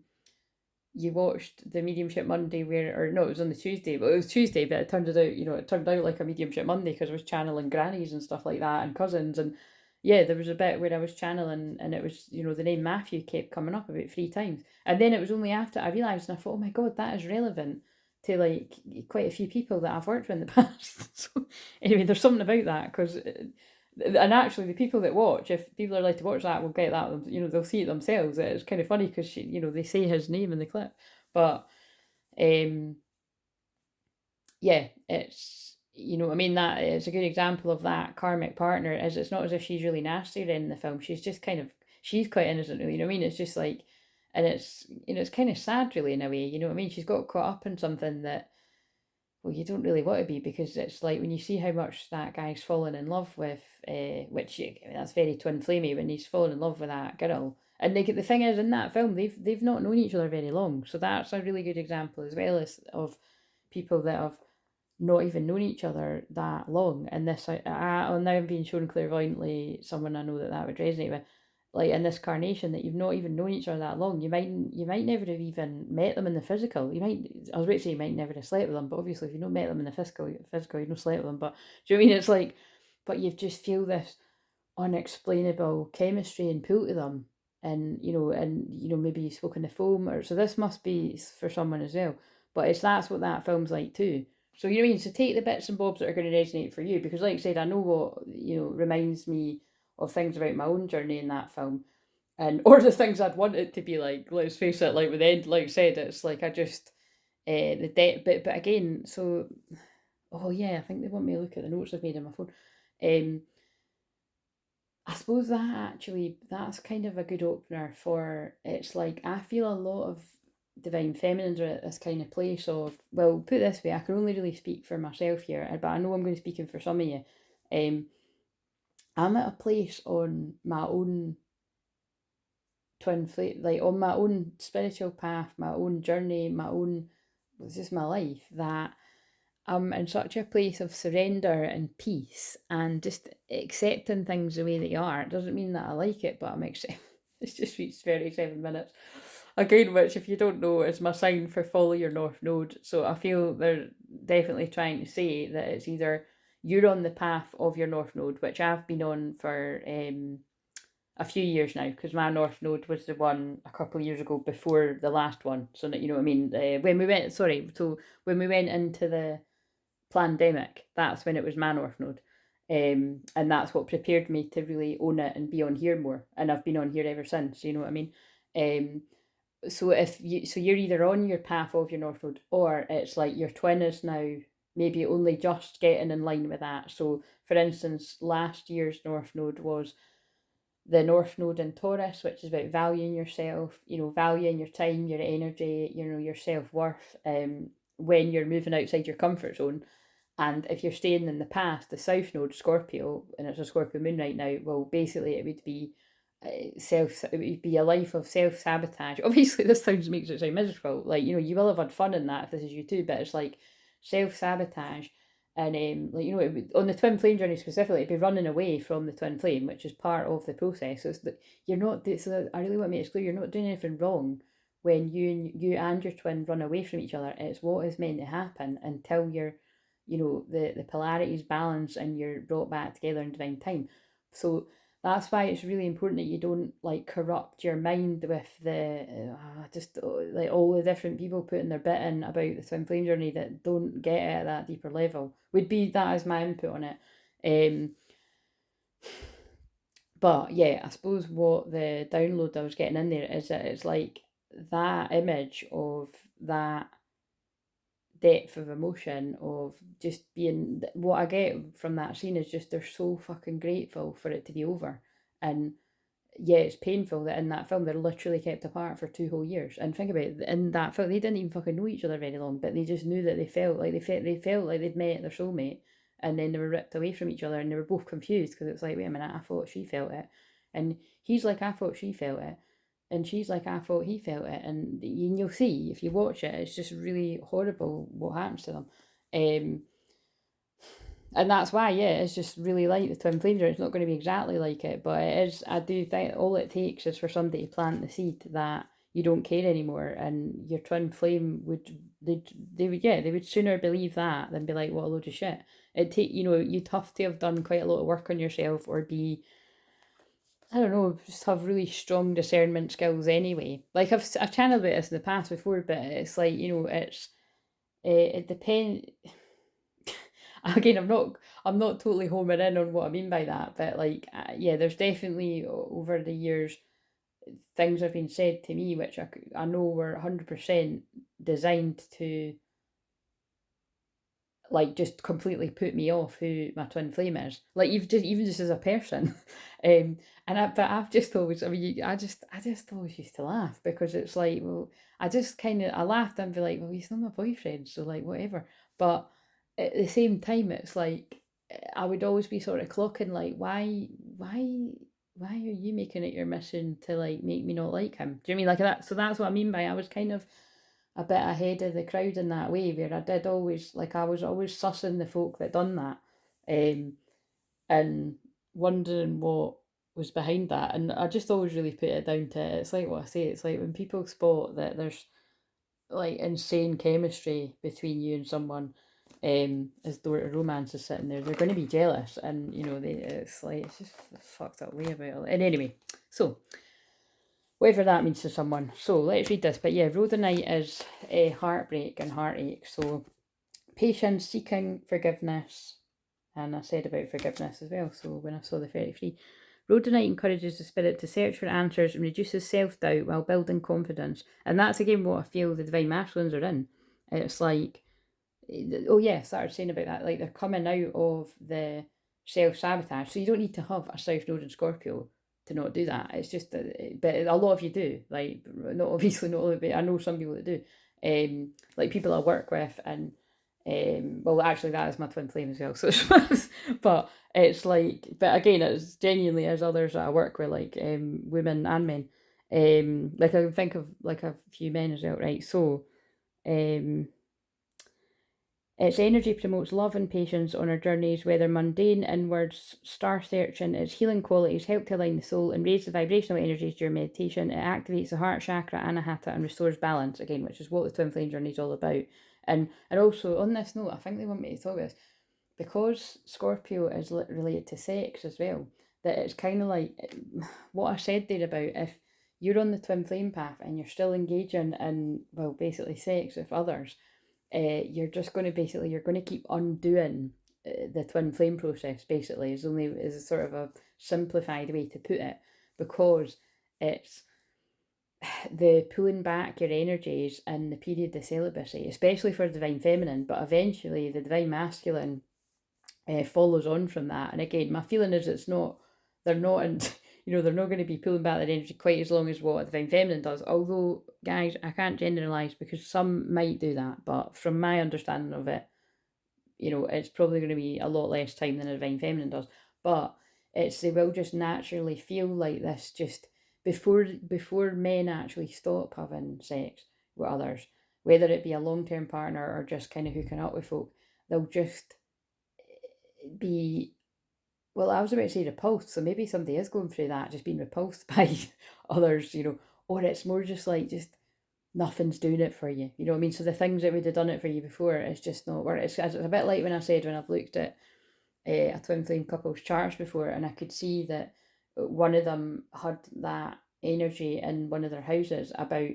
you watched the Mediumship Monday where, or no, it was on the Tuesday, but it was Tuesday, but it turned out, it turned out like a Mediumship Monday because I was channeling grannies and stuff like that and cousins. And yeah, there was a bit where I was channeling and it was, the name Matthew kept coming up about 3 times. And then it was only after I realised and I thought, oh my God, that is relevant to like quite a few people that I've worked with in the past. So anyway, there's something about that because and actually the people that watch, if people are allowed to watch that, will get that, they'll see it themselves. It's kind of funny because they say his name in the clip. But um yeah, it's, I mean, that is a good example of that karmic partner. Is it's not as if she's really nasty in the film, she's just kind of, she's quite innocent really, I mean, it's just like, and it's, it's kind of sad really in a way, I mean, she's got caught up in something that, well, you don't really want to be, because it's like when you see how much that guy's fallen in love with, which I mean, that's very twin flamey when he's fallen in love with that girl. And the thing is, in that film, they've not known each other very long, so that's a really good example as well as of people that have not even known each other that long. And this, now I'm being shown clairvoyantly someone I know that would resonate with, like in this carnation, that you've not even known each other that long. You might never have even met them in the physical. I was about to say you might never have slept with them, but obviously if you've not met them in the physical, you've not slept with them. But do you know what I mean? It's like, but you just feel this unexplainable chemistry and pull to them, and maybe you spoke on the phone, or so this must be for someone as well. But that's what that film's like too. So you know what I mean. So take the bits and bobs that are going to resonate for you, because like I said, I know what reminds me of things about my own journey in that film, and or the things I'd want it to be like. Let's face it, like with End, like I said, it's like I just the debt. But again, so oh yeah, I think they want me to look at the notes I've made on my phone. I suppose that's kind of a good opener for, it's like I feel a lot of divine feminines are at this kind of place of, well, put it this way, I can only really speak for myself here, but I know I'm going to speak for some of you. I'm at a place on my own twin flame, like on my own spiritual path, my own journey, my own, it's just my life, that I'm in such a place of surrender and peace and just accepting things the way they are. It doesn't mean that I like it, but I'm accepting. It's just reached 37 minutes. Again, which, if you don't know, is my sign for follow your North Node. So I feel they're definitely trying to say that it's either you're on the path of your North Node, which I've been on for a few years now, because my North Node was the one a couple of years ago before the last one. So that you know what I mean. When we went into the pandemic, that's when it was my North Node. And that's what prepared me to really own it and be on here more. And I've been on here ever since, you know what I mean? Um, so you're either on your path of your North Node, or it's like your twin is now maybe only just getting in line with that. So for instance, last year's North Node was the North Node in Taurus, which is about valuing yourself, valuing your time, your energy, your self-worth, when you're moving outside your comfort zone. And if you're staying in the past, the South Node, Scorpio, and it's a Scorpio moon right now, well, basically it would be it would be a life of self-sabotage. Obviously, this makes it sound miserable. Like, you will have had fun in that if this is you too, but it's like self-sabotage. And like, it would, on the twin flame journey specifically, it'd be running away from the twin flame, which is part of the process. So it's that you're not. So I really want to make it clear, you're not doing anything wrong when you and your twin run away from each other. It's what is meant to happen until you're, the polarities balance and you're brought back together in divine time. So that's why it's really important that you don't like corrupt your mind with the just like all the different people putting their bit in about the twin flame journey that don't get it at that deeper level. Would be that as my input on it. But yeah, I suppose what the download I was getting in there is that it's like that image of that depth of emotion of just being, what I get from that scene is just they're so fucking grateful for it to be over. And yeah, it's painful that in that film they're literally kept apart for 2 whole years. And think about it, in that film they didn't even fucking know each other very long, but they just knew that they felt like they'd met their soulmate, and then they were ripped away from each other, and they were both confused because it was like, wait a minute, I thought she felt it, and he's like, I thought she felt it, And she's like, I thought he felt it. And you'll see, if you watch it, it's just really horrible what happens to them. And that's why, yeah, it's just really like the twin flames. It's not going to be exactly like it, but it is. I do think all it takes is for somebody to plant the seed that you don't care anymore, and your twin flame would they would sooner believe that than be like, what a load of shit. You'd have to have done quite a lot of work on yourself, or be, I don't know, just have really strong discernment skills anyway. Like I've channeled about this in the past before, but it's like, it depends. Again, I'm not totally homing in on what I mean by that, but like, yeah, there's definitely over the years things have been said to me which I know were 100% designed to, like, just completely put me off who my twin flame is. Like, even just as a person, but I've just always, I mean, I just always used to laugh, because it's like, well, I laughed and be like, well, he's not my boyfriend, so like whatever. But at the same time, it's like I would always be sort of clocking, like, why are you making it your mission to like make me not like him? Do you know what I mean, like that? So that's what I mean by, I was kind of a bit ahead of the crowd in that way, where I did always, like, I was always sussing the folk that done that, um, and wondering what was behind that. And I just always really put it down to, it's like what I say, it's like when people spot that there's like insane chemistry between you and someone, as though a romance is sitting there, they're going to be jealous, and it's like, it's just a fucked up way about it. And anyway, so whatever that means to someone. So let's read this. But yeah, rhodonite is heartbreak and heartache. So patience, seeking forgiveness. And I said about forgiveness as well. So when I saw the 33, rhodonite encourages the spirit to search for answers and reduces self-doubt while building confidence. And that's again what I feel the divine masculines are in. It's like, oh yeah, I started saying about that. Like, they're coming out of the self-sabotage. So you don't need to have a South Node in Scorpio to not do that. It's just but a lot of you do. Like, not obviously not all, but I know some people that do. Like people I work with, and well, actually that is my twin flame as well. So but it's like, but again, it's genuinely as others that I work with, like women and men. Like I can think of like a few men as well, right? So um its energy promotes love and patience on our journeys, whether mundane, inwards, star searching. Its healing qualities help to align the soul and raise the vibrational energies during meditation. It activates the heart chakra, anahata, and restores balance, again, which is what the twin flame journey is all about. And also, on this note, I think they want me to talk about this, because Scorpio is related to sex as well, that it's kind of like what I said there about, if you're on the twin flame path and you're still engaging in, well, basically sex with others, you're just going to basically, you're going to keep undoing the twin flame process, basically, is a sort of a simplified way to put it, because it's the pulling back your energies in the period of celibacy, especially for divine feminine, but eventually the divine masculine follows on from that. And again, my feeling is they're not in, they're not going to be pulling back their energy quite as long as what a divine feminine does. Although, guys, I can't generalize, because some might do that, but from my understanding of it, it's probably going to be a lot less time than a divine feminine does. But they will just naturally feel like this, just before men actually stop having sex with others, whether it be a long-term partner or just kind of hooking up with folk, they'll just be, well, I was about to say repulsed, so maybe somebody is going through that, just being repulsed by others, or it's more just like, just nothing's doing it for you. You know what I mean? So the things that would have done it for you before, it's just not working. It's a bit like when I said, when I've looked at a twin flame couple's charts before, and I could see that one of them had that energy in one of their houses about,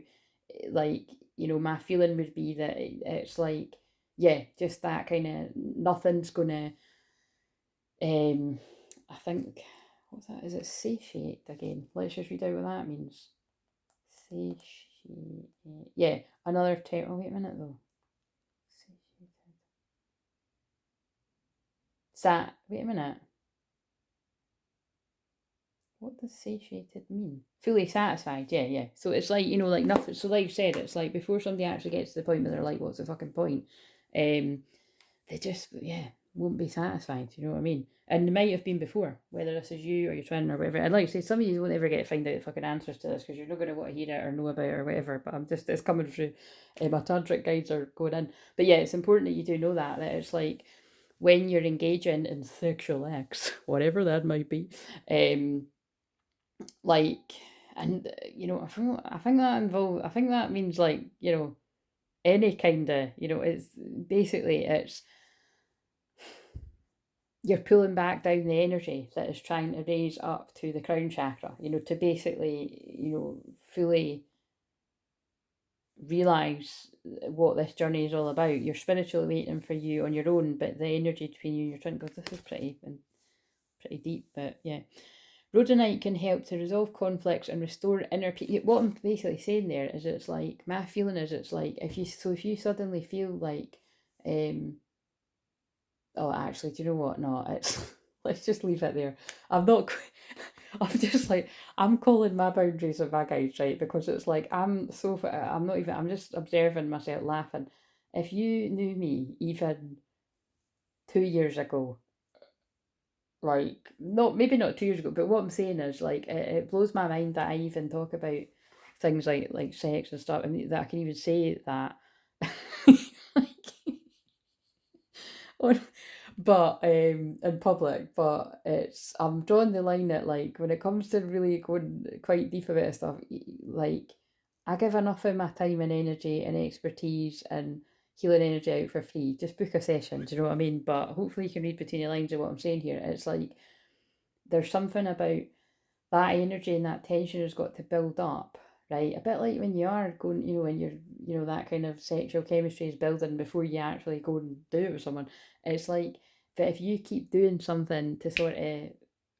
like, my feeling would be that it's like, yeah, just that kind of, nothing's gonna, I think, what's that? Is it satiate again? Let's just read out what that means. Satiate. Yeah, another term. Oh, wait a minute though. Satiated. Wait a minute. What does satiated mean? Fully satisfied. Yeah, yeah. So it's like, like nothing. So like you said, it's like before somebody actually gets to the point where they're like, what's the fucking point? They just, yeah, won't be satisfied, you know what I mean? And they might have been before, whether this is you or your twin or whatever. I'd like to say some of you won't ever get to find out the fucking answers to this because you're not going to want to hear it or know about it or whatever. But it's coming through. My tantric guides are going in. But yeah, it's important that you do know that it's like when you're engaging in sexual acts, whatever that might be, like, and I think that means like, any kind of, it's basically it's you're pulling back down the energy that is trying to raise up to the crown chakra, to basically, fully realize what this journey is all about. You're spiritually waiting for you on your own, but the energy between you and your twin goes, this is pretty deep, but yeah. Rhodonite can help to resolve conflicts and restore inner peace. What I'm basically saying there is it's like, my feeling is it's like, if you suddenly feel like, oh, actually, do you know what? No, it's let's just leave it there. I'm not. I'm just like I'm calling my boundaries of my guides, right? Because it's like I'm not even. I'm just observing myself laughing. If you knew me even 2 years ago, like not maybe not 2 years ago, but what I'm saying is like it blows my mind that I even talk about things like sex and stuff, and that I can even say that. on but in public, but I'm drawing the line at like when it comes to really going quite deep about stuff, like I give enough of my time and energy and expertise and healing energy out for free. Just book a session, do you know what I mean? But hopefully you can read between the lines of what I'm saying here. It's like there's something about that energy and that tension has got to build up, right? A bit like when you are going, when you're, that kind of sexual chemistry is building before you actually go and do it with someone. It's like that if you keep doing something to sort of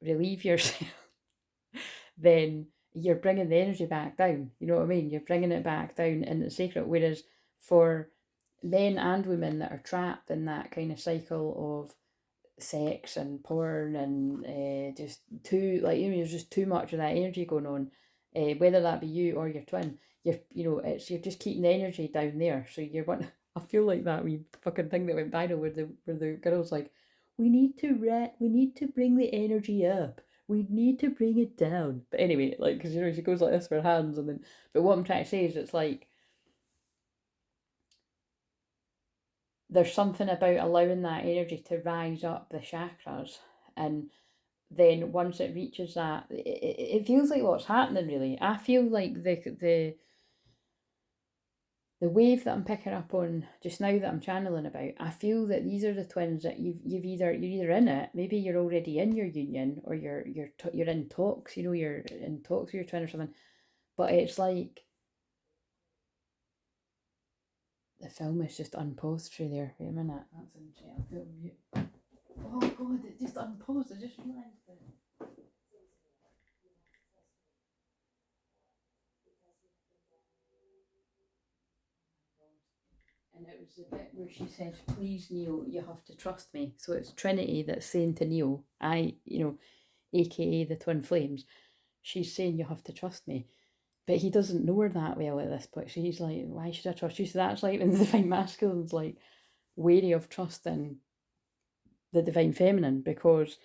relieve yourself, then you're bringing the energy back down. You know what I mean? You're bringing it back down in the sacred. Whereas for men and women that are trapped in that kind of cycle of sex and porn and just too like there's just too much of that energy going on, whether that be you or your twin, you're just keeping the energy down there, so you're one. I feel like that wee fucking thing that went viral where the girl's like, we need to bring the energy up, we need to bring it down, but anyway, like, because she goes like this with her hands, and then, but what I'm trying to say is it's like there's something about allowing that energy to rise up the chakras, and then once it reaches that, it feels like what's happening really. I feel like the wave that I'm picking up on just now that I'm channeling about, I feel that these are the twins that you're either in it, maybe you're already in your union, or you're in talks, you're in talks with your twin or something. But it's like the film is just unpaused through there. Wait a minute, that's interesting. I'll put it on mute. Oh god, it just unpaused. I just realised it. And it was the bit where she says, "Please, Neil, you have to trust me." So it's Trinity that's saying to Neil, aka the twin flames, she's saying, "You have to trust me." But he doesn't know her that well at this point. So he's like, "Why should I trust you?" So that's like when the divine masculine's like wary of trusting the divine feminine, because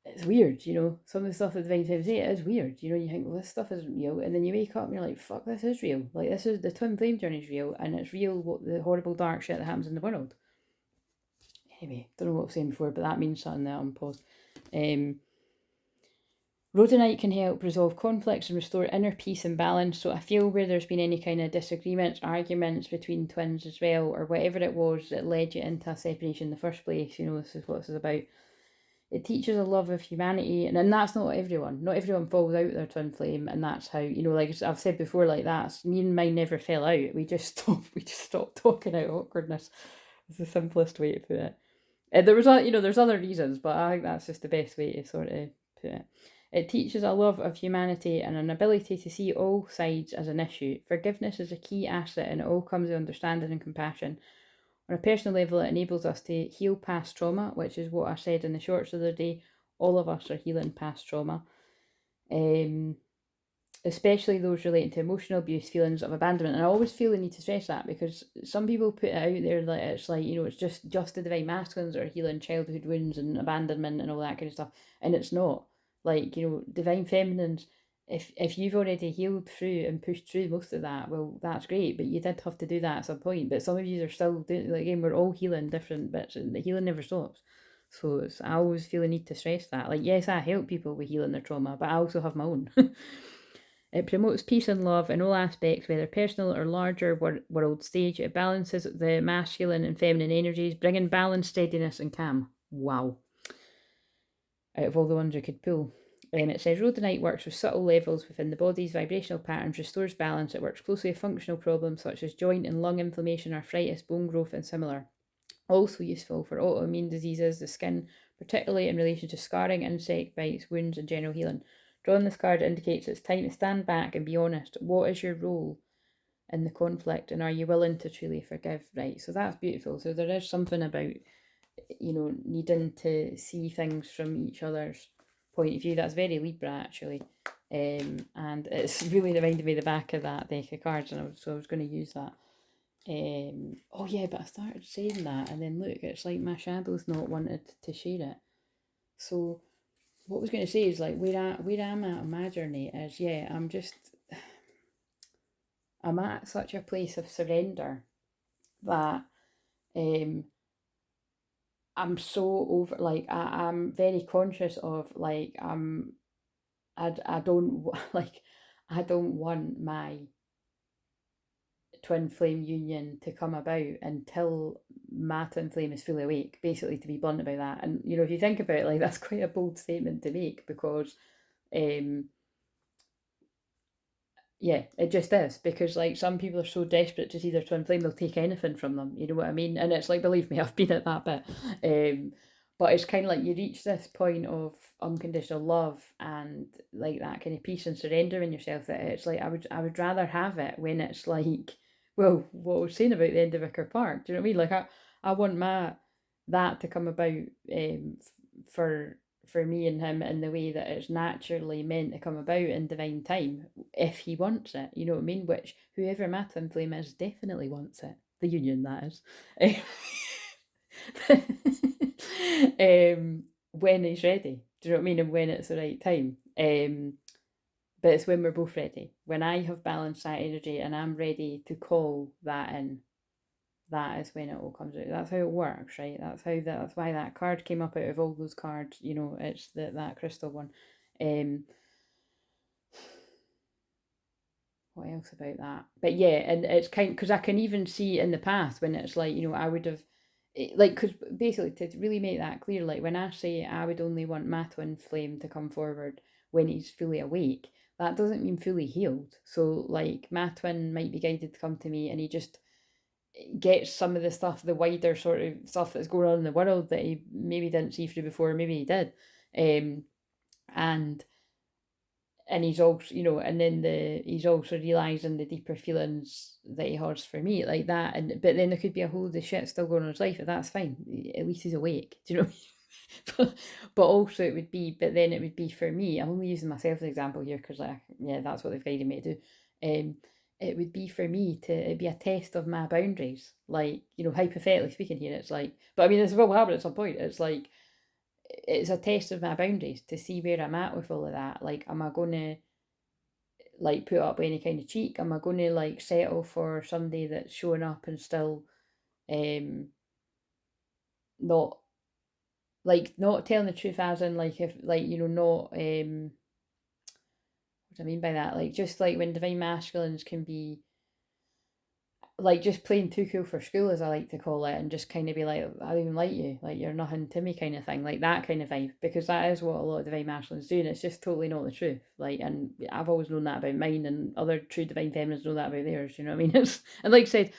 it's weird, some of the stuff that divine feminine say, it is weird. You think, well, this stuff isn't real, and then you wake up and you're like, fuck, this is real. Like, this is the twin flame journey is real, and it's real what the horrible dark shit that happens in the world. Anyway, don't know what I was saying before, but that means something that I'm paused. Rhodonite can help resolve conflicts and restore inner peace and balance. So I feel where there's been any kind of disagreements, arguments between twins as well, or whatever it was that led you into a separation in the first place, this is what this is about. It teaches a love of humanity, and that's not everyone. Not everyone falls out with their twin flame, and that's how, like I've said before, like that's me and mine never fell out. We just stopped talking out awkwardness. It's the simplest way to put it. And there's other reasons, but I think that's just the best way to sort of put it. It teaches a love of humanity and an ability to see all sides as an issue. Forgiveness is a key asset, and it all comes with understanding and compassion. On a personal level, it enables us to heal past trauma, which is what I said in the shorts the other day. All of us are healing past trauma. especially those relating to emotional abuse, feelings of abandonment. And I always feel the need to stress that, because some people put it out there that it's like, you know, it's just the divine masculines that are healing childhood wounds and abandonment and all that kind of stuff, and it's not. Like, you know, divine feminines, if you've already healed through and pushed through most of that, well, that's great, but you did have to do that at some point. But some of you are still doing, like, again, we're all healing different bits, and the healing never stops. So I always feel the need to stress that. Like, yes, I help people with healing their trauma, but I also have my own. It promotes peace and love in all aspects, whether personal or larger world stage. It balances the masculine and feminine energies, bringing balance, steadiness, and calm. Wow. Out of all the ones I could pull. It says rhodonite works with subtle levels within the body's vibrational patterns, restores balance. It works closely with functional problems such as joint and lung inflammation, arthritis, bone growth, and similar. Also useful for autoimmune diseases, the skin, particularly in relation to scarring, insect bites, wounds, and general healing. Drawing this card indicates it's time to stand back and be honest. What is your role in the conflict, and are you willing to truly forgive? Right, so that's beautiful. So there is something about, you know, needing to see things from each other's point of view. That's very Libra, actually. And it's really reminded me of the back of that deck of cards, and I was going to use that. Oh yeah, but I started saying that, and then look, it's like my shadow's not wanted to share it. So what I was going to say is, like, where I'm at on my journey is, yeah, I'm at such a place of surrender that I'm so over, like, I'm very conscious of, like, I don't like, I don't want my twin flame union to come about until my twin flame is fully awake, basically, to be blunt about that. And, you know, if you think about it, like, that's quite a bold statement to make, because yeah, it just is, because, like, some people are so desperate to see their twin flame, they'll take anything from them, you know what I mean? And it's like, believe me, I've been at that bit. But it's kind of like, you reach this point of unconditional love and, like, that kind of peace and surrender in yourself, that it's like, I would rather have it when it's like, well, what I was saying about the end of Vicar Park, do you know what I mean? Like, I want that to come about, for me and him, in the way that it's naturally meant to come about in divine time, if he wants it, you know what I mean? Which, whoever my twin flame is, definitely wants it. The union, that is. When he's ready. Do you know what I mean? And when it's the right time. But it's when we're both ready. When I have balanced that energy and I'm ready to call that in, that is when it all comes out. That's how it works, right? That's why that card came up out of all those cards. You know, it's that crystal one. What else about that? But yeah, and it's kind, because I can even see in the past when it's like, you know, I would have, like, because basically, to really make that clear, like, when I say I would only want my twin flame to come forward when he's fully awake, that doesn't mean fully healed. So, like, my twin might be guided to come to me, and he just gets some of the stuff, the wider sort of stuff that's going on in the world, that he maybe didn't see through before, maybe he did. And he's also, you know, and then he's also realising the deeper feelings that he has for me, like that. And but then there could be a whole load of shit still going on in his life, but that's fine. At least he's awake. Do you know what I mean? But also it would be, but then it would be for me. I'm only using myself as an example here, because, like, yeah, that's what they've guided me to do. It would be for me to, it'd be a test of my boundaries. Like, you know, hypothetically speaking here, it's like, but I mean, this will happen at some point. It's like, it's a test of my boundaries to see where I'm at with all of that. Like, am I going to, like, put up any kind of cheek? Am I going to, like, settle for somebody that's showing up and still not, like, not telling the truth, as in, like, if, like, you know, not what do I mean by that? Like, just like when divine masculines can be, like, just playing too cool for school, as I like to call it, and just kind of be like, I don't even like you, like, you're nothing to me, kind of thing, like that kind of vibe, because that is what a lot of divine masculines do, and it's just totally not the truth. Like, and I've always known that about mine, and other true divine feminines know that about theirs, you know what I mean? It's, and like I said,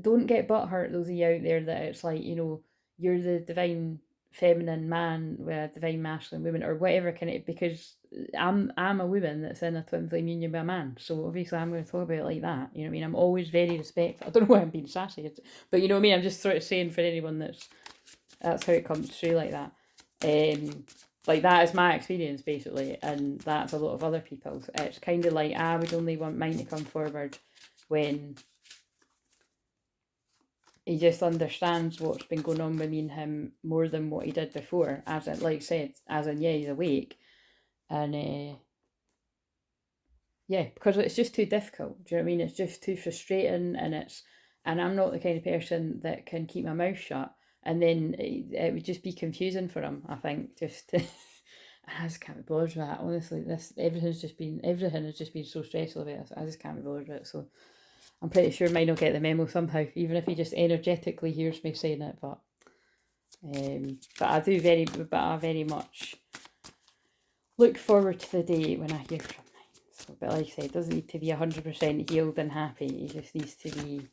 don't get butthurt, those of you out there, that it's like, you know, you're the divine feminine man with a divine masculine woman, or whatever kind of, because I'm a woman that's in a twin flame union with a man, so obviously I'm going to talk about it like that, you know what I mean? I'm always very respectful. I don't know why I'm being sassy, but you know what I mean? I'm just sort of saying, for anyone that's how it comes through like that. Like, that is my experience, basically, and that's a lot of other people's. It's kind of like, I would only want mine to come forward when he just understands what's been going on with me and him more than what he did before. As in, like I said, as in, yeah, he's awake. And yeah, because it's just too difficult. Do you know what I mean? It's just too frustrating, and I'm not the kind of person that can keep my mouth shut. And then it would just be confusing for him, I think, just to. I just can't be bothered with that. Honestly, everything has just been so stressful about this. I just can't be bothered with it. So I'm pretty sure mine will get the memo somehow, even if he just energetically hears me saying it. But I very much look forward to the day when I hear from mine. So, but like I said, it doesn't need to be 100% healed and happy. He just needs to be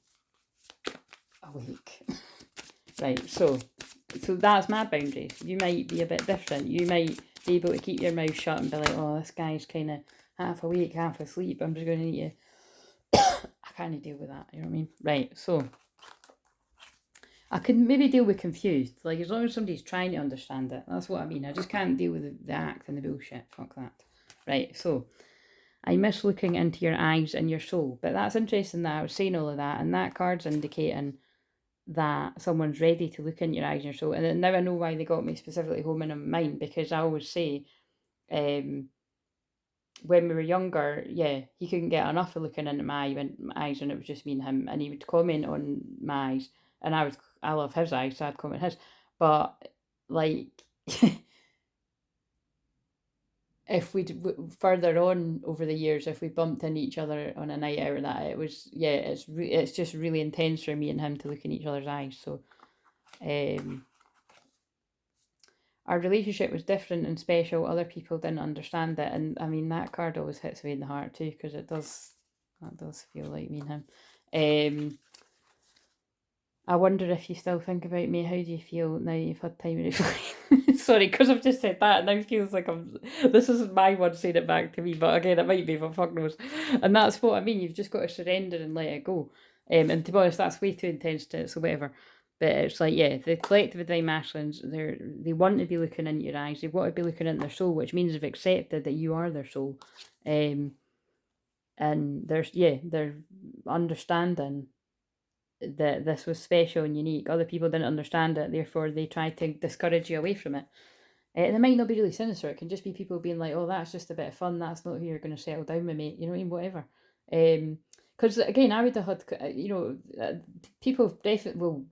awake. Right. So that's my boundaries. You might be a bit different. You might be able to keep your mouth shut and be like, oh, this guy's kind of half awake, half asleep. I'm just going to need to. I can't deal with that. You know what I mean? Right. So I can maybe deal with confused. Like, as long as somebody's trying to understand it. That's what I mean. I just can't deal with the act and the bullshit. Fuck that. Right. So I miss looking into your eyes and your soul. But that's interesting that I was saying all of that, and that card's indicating that someone's ready to look into your eyes and your soul. And now I know why they got me specifically home in mind, because I always say, when we were younger, yeah, he couldn't get enough of looking into my eyes, and it was just me and him, and he would comment on my eyes, and I love his eyes, so I'd comment his. But like, if we further on over the years, if we bumped into each other on a night out or that, it was, yeah, it's just really intense for me and him to look in each other's eyes. So our relationship was different and special. Other people didn't understand it, and I mean, that card always hits me in the heart too, because that does feel like me and him. I wonder if you still think about me. How do you feel now you've had time to reflect? Sorry, because I've just said that, and now it feels like this isn't my one saying it back to me, but again, it might be, but fuck knows. And that's what I mean. You've just got to surrender and let it go. And to be honest, that's way too intense to it, so whatever. But it's like, yeah, the collective of Divine Masculines, they want to be looking into your eyes. They want to be looking into their soul, which means they've accepted that you are their soul. And they're understanding that this was special and unique. Other people didn't understand it, therefore they tried to discourage you away from it. And it might not be really sinister. It can just be people being like, oh, that's just a bit of fun. That's not who you're going to settle down with, mate. You know what I mean? Whatever. Because, again, I would have had, people definitely, well,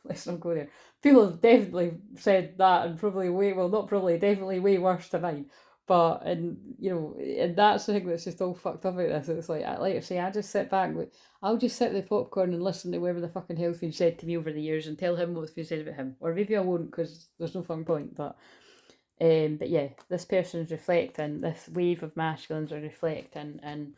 let's not go there. People have definitely said that, and probably definitely way worse than mine. But, and that's the thing that's just all fucked up about this. It's like I say, I just sit back, I'll just sit with the popcorn and listen to whatever the fucking hell's been said to me over the years and tell him what's been said about him. Or maybe I won't, because there's no fucking point. But yeah, this person's reflecting, this wave of masculines are reflecting, and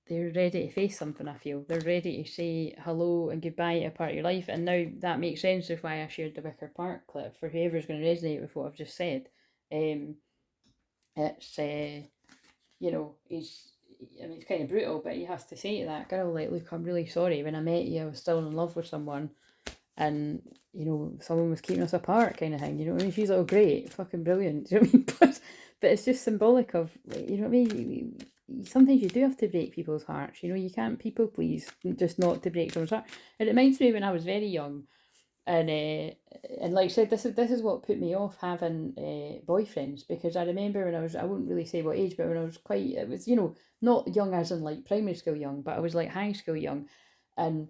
they're ready to face something, I feel. They're ready to say hello and goodbye to a part of your life. And now that makes sense of why I shared the Wicker Park clip, for whoever's going to resonate with what I've just said. It's, it's kind of brutal, but he has to say to that girl, like, look, I'm really sorry. When I met you, I was still in love with someone, and, someone was keeping us apart, kind of thing. You know what I mean? She's like, oh, great, fucking brilliant. Do you know what I mean? But it's just symbolic of, you know what I mean? Sometimes you do have to break people's hearts. You can't people please just not to break someone's heart. It reminds me when I was very young, and like I said, this is what put me off having boyfriends, because I remember when I won't really say what age, but when I was it was not young as in like primary school young, but I was like high school young, and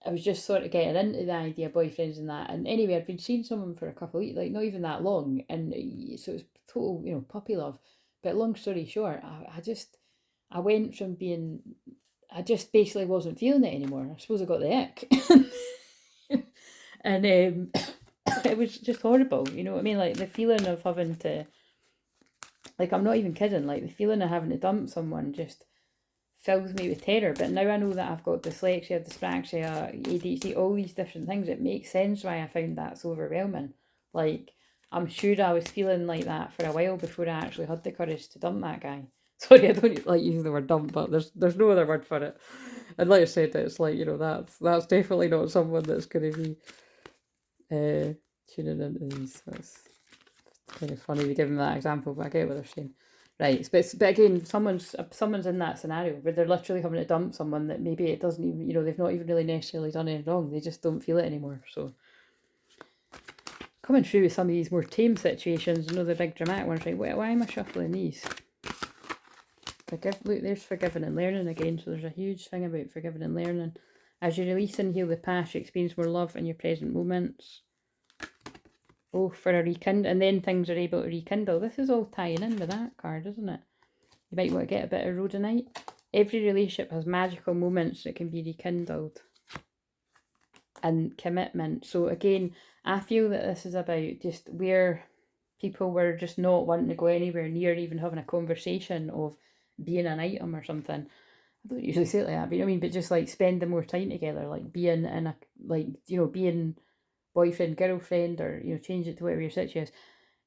I was just sort of getting into the idea of boyfriends and that. And anyway, I'd been seeing someone for a couple of weeks, like not even that long, and so it was total puppy love. But long story short, I went from being, I just basically wasn't feeling it anymore. I suppose I got the ick. And it was just horrible, you know what I mean? Like the feeling of having to, like, I'm not even kidding, like the feeling of having to dump someone just fills me with terror. But now I know that I've got dyslexia, dyspraxia, ADHD, all these different things. It makes sense why I found that so overwhelming. Like, I'm sure I was feeling like that for a while before I actually had the courage to dump that guy. Sorry, I don't like using the word dump, but there's no other word for it. And like I said, it's like, that's definitely not someone that's going to be tuning into these. That's kind of funny to give them that example, but I get what they're saying. Right, but again, someone's in that scenario where they're literally having to dump someone that maybe it doesn't even, they've not even really necessarily done anything wrong. They just don't feel it anymore. So coming through with some of these more tame situations, the big dramatic ones, right? Why am I shuffling these? Look, there's forgiving and learning again. So there's a huge thing about forgiving and learning. As you release and heal the past, you experience more love in your present moments. Oh, for a rekindle, and then things are able to rekindle. This is all tying in with that card, isn't it? You might want to get a bit of rhodonite. Every relationship has magical moments that can be rekindled. And commitment. So again, I feel that this is about just where people were just not wanting to go anywhere near even having a conversation of being an item or something. I don't usually say it like that, but but just like spending more time together, like being in a, being boyfriend, girlfriend, or, change it to whatever your situation is.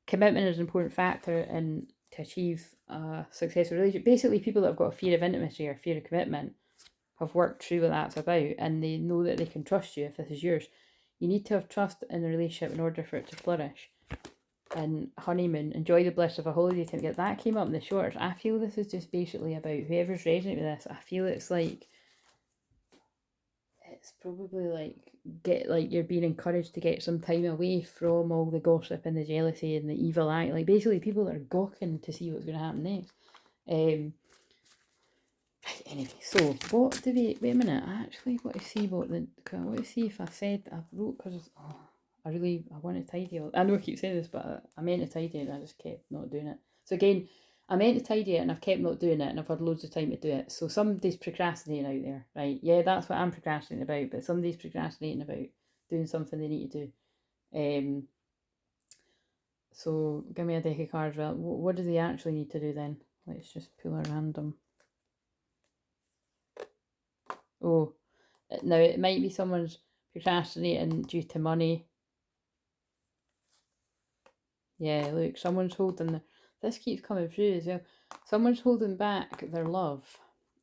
Commitment is an important factor in to achieve a successful relationship. Basically, people that have got a fear of intimacy or fear of commitment have worked through what that's about, and they know that they can trust you if this is yours. You need to have trust in a relationship in order for it to flourish. And honeymoon, enjoy the bliss of a holiday time. That came up in the shorts. I feel this is just basically about whoever's resonating with this. I feel it's probably like you're being encouraged to get some time away from all the gossip and the jealousy and the evil eye. Like basically people that are gawking to see what's going to happen next. Anyway, so what do we, wait a minute, I actually want to see I want to see if I wrote, because I want to tidy all, I know I keep saying this, but I meant to tidy it and I just kept not doing it. So again, I meant to tidy it and I've kept not doing it and I've had loads of time to do it. So somebody's procrastinating out there, right? Yeah, that's what I'm procrastinating about, but somebody's procrastinating about doing something they need to do. So give me a deck of cards. Well, what do they actually need to do then? Let's just pull a random. Oh, now it might be someone's procrastinating due to money. Yeah, look, someone's holding this keeps coming through as well. Someone's holding back their love.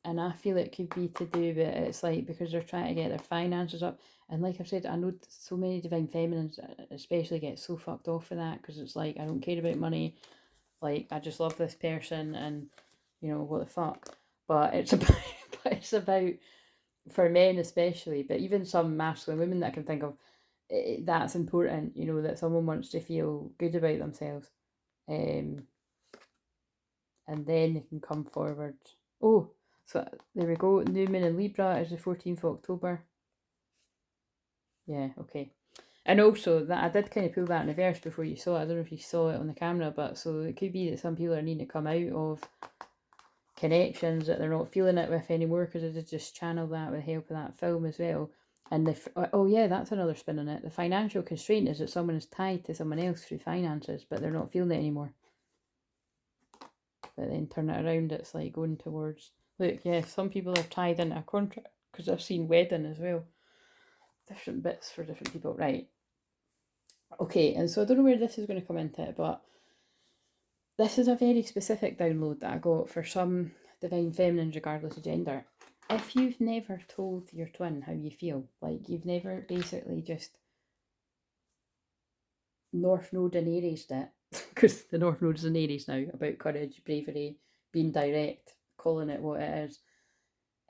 And I feel it could be to do with, it's like because they're trying to get their finances up. And like I've said, I know so many divine feminines especially get so fucked off for that, because it's like, I don't care about money. Like, I just love this person and, what the fuck. But it's about for men especially, but even some masculine women that I can think of, that's important, that someone wants to feel good about themselves. And then they can come forward. Oh, so there we go. New moon in Libra is the 14th of October. Yeah, okay. And also, that I did kind of pull that in reverse before you saw it. I don't know if you saw it on the camera, but so it could be that some people are needing to come out of connections that they're not feeling it with anymore, because I did just channel that with the help of that film as well. And that's another spin on it. The financial constraint is that someone is tied to someone else through finances, but they're not feeling it anymore. But then turn it around, it's like going towards, look, yeah, some people are tied into a contract, because I've seen wedding as well. Different bits for different people, right? Okay, and so I don't know where this is going to come into it, but this is a very specific download that I got for some divine feminines, regardless of gender. If you've never told your twin how you feel, like you've never basically just North Node and Aries it, because the North Node is in Aries now, about courage, bravery, being direct, calling it what it is.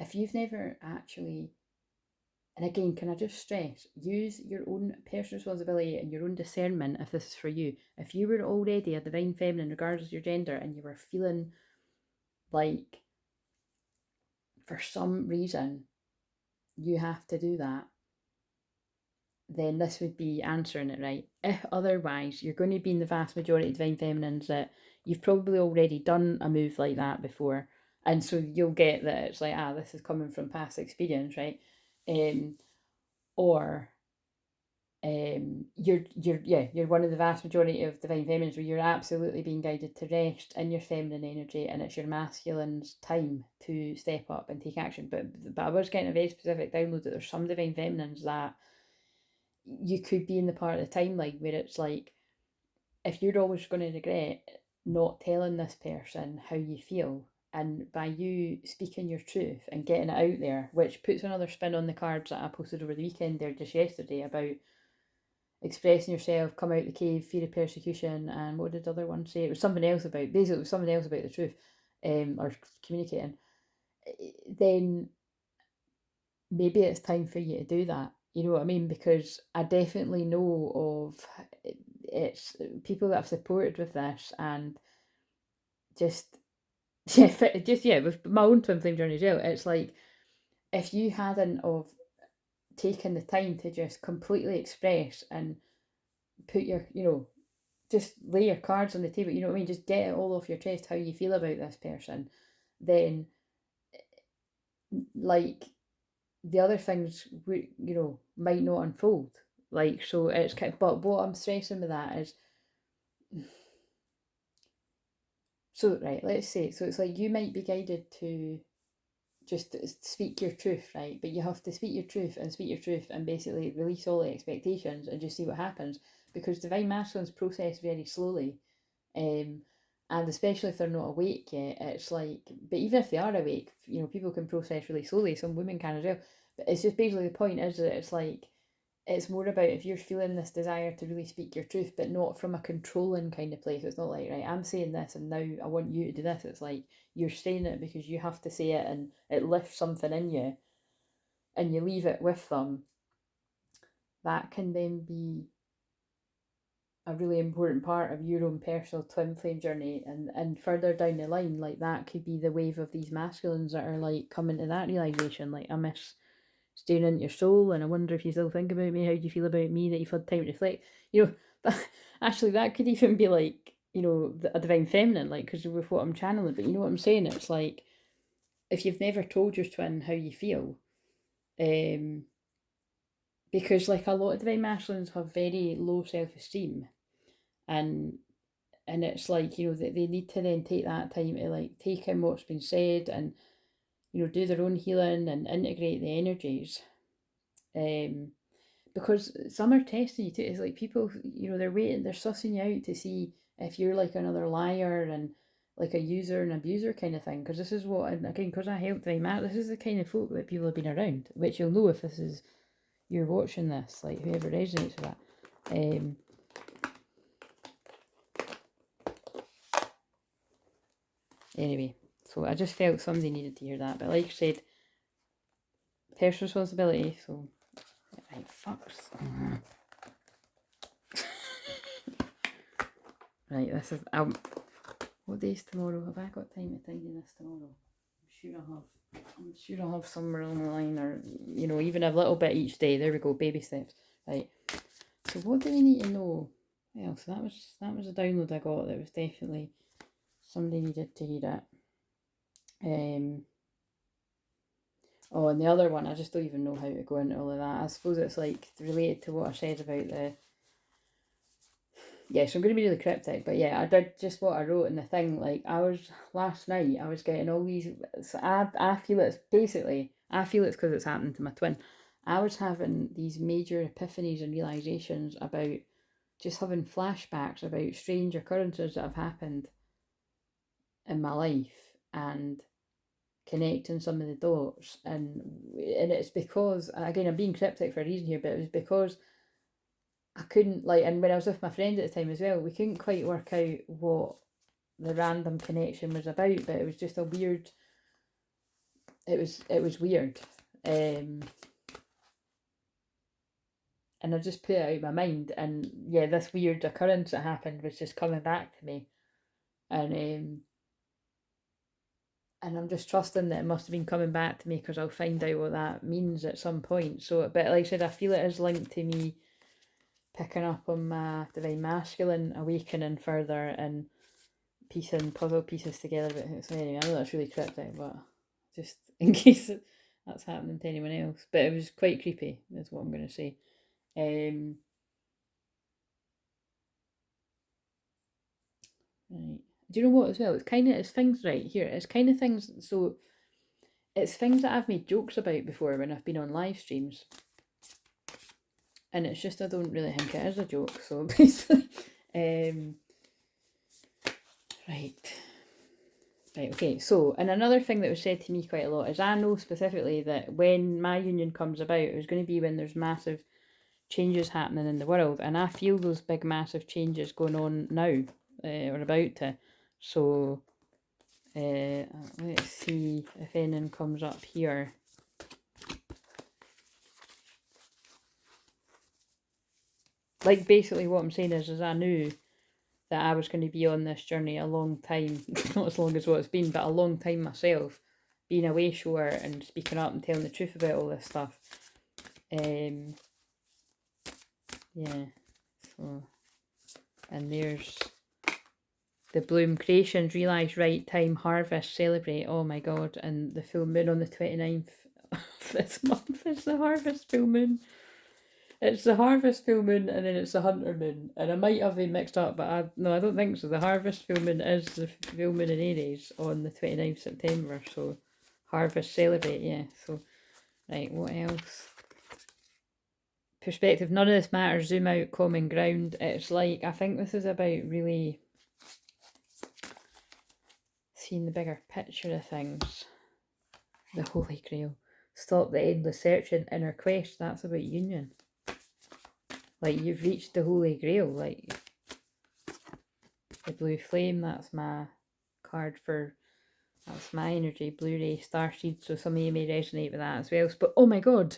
If you've never actually, and again, can I just stress, use your own personal responsibility and your own discernment if this is for you. If you were already a divine feminine, regardless of your gender, and you were feeling like for some reason you have to do that, then this would be answering it right. If otherwise, you're going to be in the vast majority of divine feminines that you've probably already done a move like that before, and so you'll get that it's like, this is coming from past experience, right? Or you're one of the vast majority of divine feminines where you're absolutely being guided to rest in your feminine energy, and it's your masculine's time to step up and take action. But I was getting a very specific download that there's some divine feminines that you could be in the part of the timeline where it's like, if you're always going to regret not telling this person how you feel, and by you speaking your truth and getting it out there, which puts another spin on the cards that I posted over the weekend there just yesterday about, expressing yourself, come out the cave, fear of persecution, and what did the other one say? It was something else about, basically it was something else about the truth, or communicating. Then maybe it's time for you to do that. You know what I mean? Because I definitely know of it's people that I've supported with this, and just yeah, with my own twin flame journey as well. It's like if you hadn't of taken the time to just completely express and put your, just lay your cards on the table, you know what I mean? Just get it all off your chest how you feel about this person, then like the other things might not unfold. Like, so it's kind of, but what I'm stressing with that is, so right, let's say, so it's like you might be guided to just speak your truth, right? But you have to speak your truth and basically release all the expectations and just see what happens, because divine masculines process very slowly. Um, and especially if they're not awake yet, it's like, but even if they are awake, people can process really slowly. Some women can as well. But it's just basically the point is that it's like, it's more about if you're feeling this desire to really speak your truth, but not from a controlling kind of place. It's not like, right, I'm saying this and now I want you to do this. It's like you're saying it because you have to say it and it lifts something in you and you leave it with them. That can then be a really important part of your own personal twin flame journey, and further down the line, like that could be the wave of these masculines that are like coming to that realization, like, I miss staring into your soul, and I wonder if you still think about me, how do you feel about me, that you've had time to reflect, that, actually that could even be like, a divine feminine, like, because with what I'm channeling, but you know what I'm saying, it's like, if you've never told your twin how you feel, because like a lot of divine masculines have very low self-esteem, and it's like, they need to then take that time to like take in what's been said and do their own healing and integrate the energies, because some are testing you too. It's like people, they're waiting, they're sussing you out to see if you're like another liar and like a user and abuser kind of thing, because this is what, again, because I helped them out, this is the kind of folk that people have been around, which you'll know if this is, you're watching this, like whoever resonates with that. Anyway, so I just felt somebody needed to hear that. But like I said, personal responsibility. So, right, fucks. Right, this is what day is tomorrow? Have I got time to tidy this tomorrow? I'm sure I have somewhere along the line, or even a little bit each day. There we go, baby steps. Right. So what do we need to know? Well, so that was a download I got. That was definitely somebody needed to hear it. Oh, and the other one, I just don't even know how to go into all of that. I suppose it's like related to what I said about yeah, so I'm going to be really cryptic, but yeah, I did just what I wrote in the thing. Like, last night, I was getting all these, so I feel it's basically, I feel it's because it's happening to my twin. I was having these major epiphanies and realizations about just having flashbacks about strange occurrences that have happened in my life, and connecting some of the dots, and it's because, again, I'm being cryptic for a reason here, but it was because I couldn't, like, and when I was with my friend at the time as well, we couldn't quite work out what the random connection was about, but it was just a weird, it was weird, and I just put it out of my mind, and yeah, this weird occurrence that happened was just coming back to me, and I'm just trusting that it must have been coming back to me, because I'll find out what that means at some point. So, but like I said, I feel it is linked to me picking up on my divine masculine awakening further and piecing puzzle pieces together. But so anyway, I know that's really cryptic, but just in case that's happening to anyone else. But it was quite creepy, is what I'm going to say. Right. Do you know what as well? It's things right here. It's kind of things. So it's things that I've made jokes about before when I've been on live streams, and it's just I don't really think it is a joke. So basically, right. Right, okay, so, and another thing that was said to me quite a lot is I know specifically that when my union comes about, it was going to be when there's massive changes happening in the world, and I feel those big massive changes going on now, or about to. So let's see if anything comes up here. Like, basically what I'm saying is I knew that I was going to be on this journey a long time, not as long as what it's been, but a long time myself, being a way shower and speaking up and telling the truth about all this stuff. Yeah, so, and there's the bloom, creations, realise, right time, harvest, celebrate, oh my god, and the full moon on the 29th of this month is the harvest full moon. It's the harvest full moon and then it's the hunter moon, and I might have them mixed up, but I don't think so. The harvest full moon is the full moon in Aries on the 29th September, so harvest, celebrate, yeah. So, right, what else? Perspective, none of this matters, zoom out, common ground. It's like, I think this is about really seeing the bigger picture of things. The Holy Grail. Stop the endless searching, inner quest. That's about union. Like, you've reached the Holy Grail. Like, the blue flame, that's my card for, that's my energy. Blue ray, starseed. So some of you may resonate with that as well. But oh my god,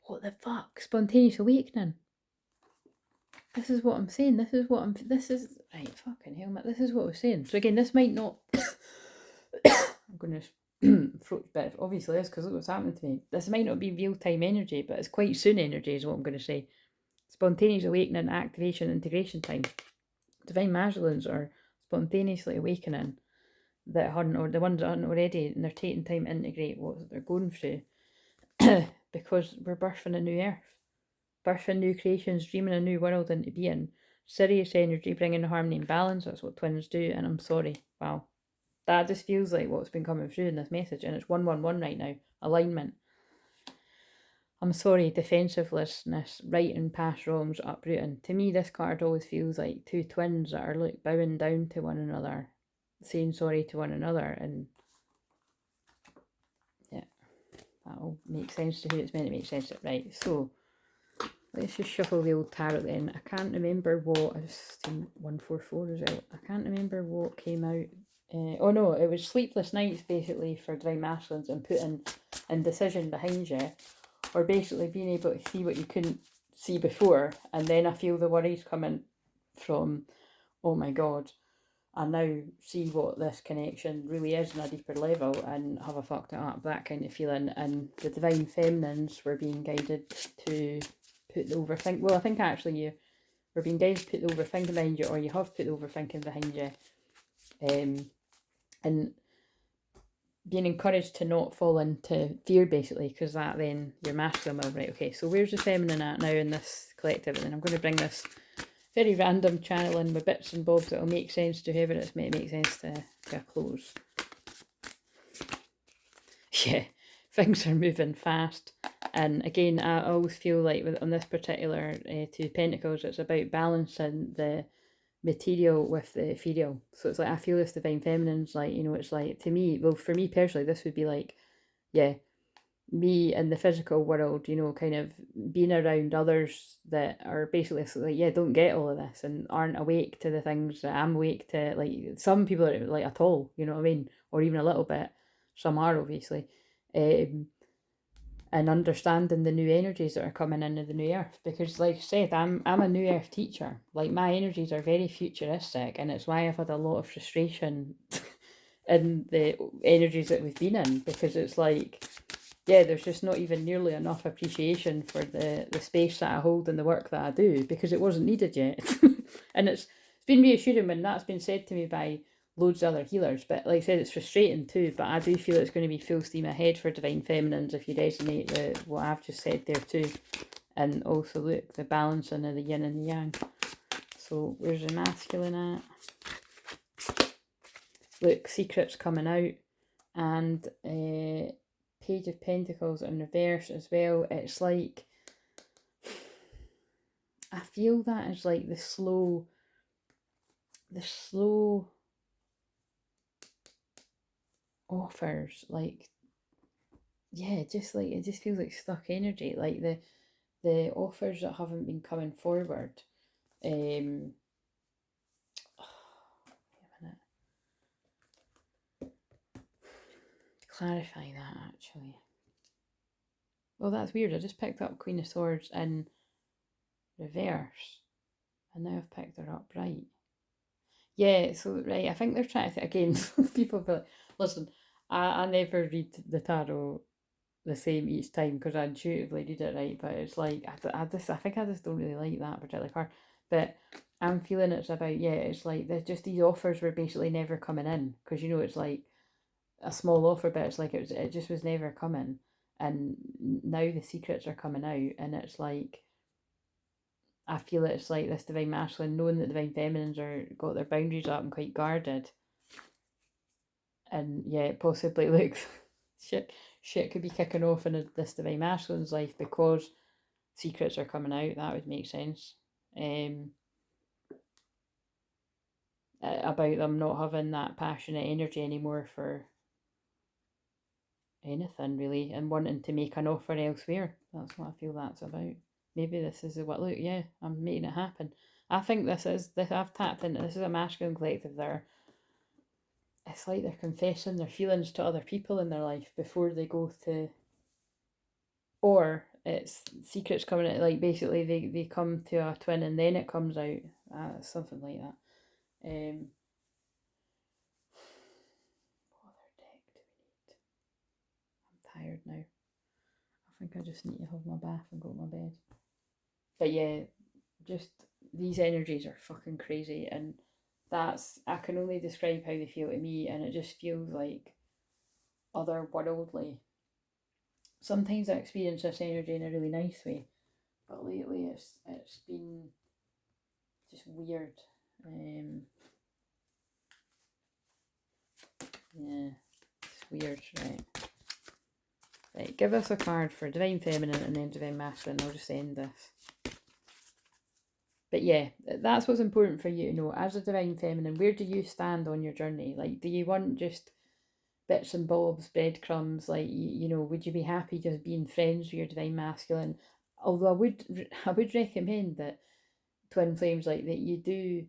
what the fuck? Spontaneous awakening. This is what I'm saying. This is right, fucking hell, this is what I was saying. So again, this might not, I'm going to throat bit, obviously is, because look what's happening to me. This might not be real-time energy, but it's quite soon energy is what I'm going to say. Spontaneous awakening, activation, integration time. Divine Masculines are spontaneously awakening that hadn't, or the ones that aren't already, and they're taking time to integrate what they're going through. Because we're birthing a new earth. Birthing new creations, dreaming a new world into being. Serious energy, bringing harmony and balance. That's what twins do, and I'm sorry. Wow. That just feels like what's been coming through in this message, and it's 111 right now. Alignment. I'm sorry, defensiveness, righting past wrongs, uprooting. To me, this card always feels like two twins that are like bowing down to one another, saying sorry to one another, and yeah, that'll make sense to who it's meant to make sense to. Right, so let's just shuffle the old tarot then. I can't remember what, I've seen 144 as well. I can't remember what came out. Oh no, it was sleepless nights basically for Divine Masculines, and putting indecision behind you, or basically being able to see what you couldn't see before. And then I feel the worries coming from, oh my god, I now see what this connection really is on a deeper level, and have I fucked it up, that kind of feeling. And the Divine Feminines were being guided to put the overthink. Well, I think actually you were being guided to put the overthinking behind you, or you have put the overthinking behind you. And being encouraged to not fall into fear, basically, because that then your masculine will, right, okay, so where's the feminine at now in this collective? And then I'm going to bring this very random channel in with bits and bobs that will make sense to whoever it's meant to make sense to a close. Yeah, things are moving fast. And again, I always feel like on this particular Two of Pentacles, it's about balancing the material with the ethereal. So it's like, I feel this Divine Feminine's like, you know, it's like, to me, well, for me personally, this would be like, yeah, me in the physical world, you know, kind of being around others that are basically like, yeah, don't get all of this and aren't awake to the things that I'm awake to. Like, some people are like at all, you know what I mean? Or even a little bit. Some are, obviously. And understanding the new energies that are coming into the new earth, because like I said, I'm a new earth teacher. Like, my energies are very futuristic, and it's why I've had a lot of frustration in the energies that we've been in, because it's like, yeah, there's just not even nearly enough appreciation for the space that I hold and the work that I do, because it wasn't needed yet. And it's been reassuring when that's been said to me by loads of other healers, but like I said, it's frustrating too. But I do feel it's going to be full steam ahead for Divine Feminines if you resonate with what I've just said there too. And also, look, the balancing of the yin and the yang. So where's the masculine at? Look, secrets coming out, and Page of Pentacles in reverse as well. It's like, I feel that is like the slow offers, like yeah, just like, it just feels like stuck energy. Like the offers that haven't been coming forward. Um, wait a minute. Clarify that actually. Oh, that's weird. I just picked up Queen of Swords in reverse, and now I've picked her up right. Yeah, so right, I think they're trying to again. People be like, listen, I never read the tarot the same each time because I intuitively read it right, but it's like I think I just don't really like that particular card. But I'm feeling it's about, yeah, it's like there's just these offers were basically never coming in because you know it's like a small offer, but it's like it just was never coming, and now the secrets are coming out, and it's like I feel it's like this divine masculine knowing that divine feminines are got their boundaries up and quite guarded, and yeah, possibly like shit could be kicking off in this divine masculine's life because secrets are coming out. That would make sense. Um, about them not having that passionate energy anymore for anything really, and wanting to make an offer elsewhere. That's what I feel that's about. Maybe this is what, look, yeah, I'm making it happen. I think this. I've tapped into this is a masculine collective there. It's like they're confessing their feelings to other people in their life before they go to, or it's secrets coming out. Like basically, they come to a twin and then it comes out. Something like that. What other deck do we need? I'm tired now. I think I just need to have my bath and go to my bed. But yeah, just these energies are fucking crazy, and that's, I can only describe how they feel to me, and it just feels like otherworldly. Sometimes I experience this energy in a really nice way, but lately it's been just weird. Yeah, it's weird, right? Right, give us a card for Divine Feminine and then Divine Masculine. I'll just end this. But yeah, that's what's important for you to know. As a Divine Feminine, where do you stand on your journey? Like, do you want just bits and bobs, breadcrumbs? Like, you know, would you be happy just being friends with your Divine Masculine? Although I would recommend that twin flames, like that you do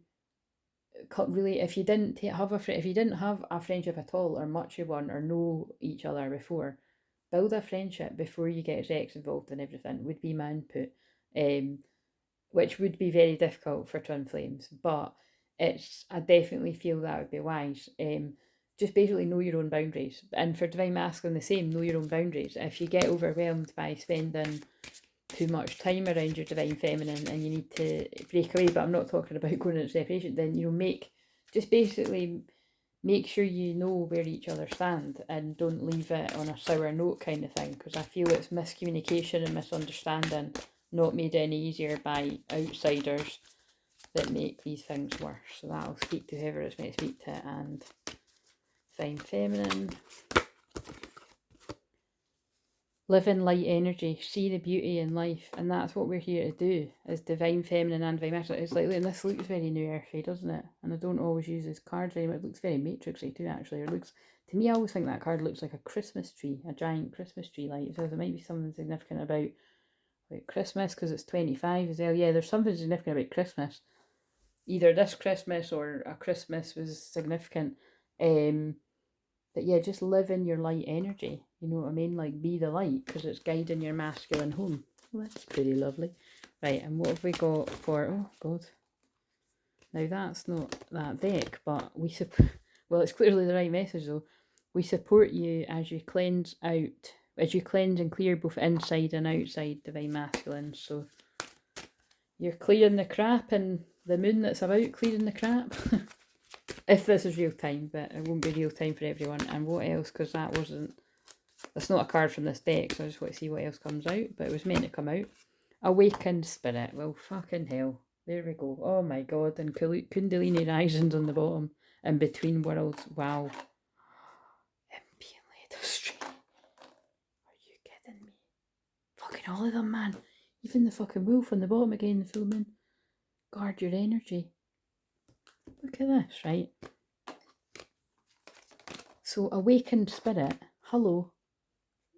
really, if you didn't have if you didn't have a friendship at all or much of one or know each other before, build a friendship before you get sex involved and everything would be my input. um which would be very difficult for twin flames, but I definitely feel that would be wise. Just basically know your own boundaries, and for divine masculine the same, know your own boundaries. If you get overwhelmed by spending too much time around your divine feminine and you need to break away, but I'm not talking about going into separation, then just basically make sure you know where each other stand and don't leave it on a sour note kind of thing, because I feel it's miscommunication and misunderstanding not made any easier by outsiders that make these things worse. So that'll speak to whoever it's meant to speak to. And divine feminine, live in light energy, see the beauty in life, and that's what we're here to do as divine feminine and divine masculine. It's like, and this looks very new earthy, doesn't it? And I don't always use this card very much. It looks very matrixy too, actually. It looks, to me, I always think that card looks like a Christmas tree, a giant Christmas tree light. So there might be something significant about Christmas because it's 25 as well. Yeah, there's something significant about Christmas. Either this Christmas or a Christmas was significant. But yeah, just live in your light energy. You know what I mean? Like, be the light because it's guiding your masculine home. Well, that's pretty lovely. Right, and what have we got for... Oh, God. Now, that's not that deck, but well, it's clearly the right message, though. We support you as you cleanse out, as you cleanse and clear both inside and outside divine masculine. So you're clearing the crap, and the moon that's about clearing the crap. If this is real time, but it won't be real time for everyone. And what else? Because that's not a card from this deck, so I just want to see what else comes out. But it was meant to come out. Awakened Spirit. Well, fucking hell. There we go. Oh my god. And Kundalini Risings on the bottom. And Between Worlds. Wow. And being led astray. Are you kidding me? Fucking all of them, man. Even the fucking wolf on the bottom again, the full moon. Guard your energy. Look at this, right? So, Awakened Spirit. Hello.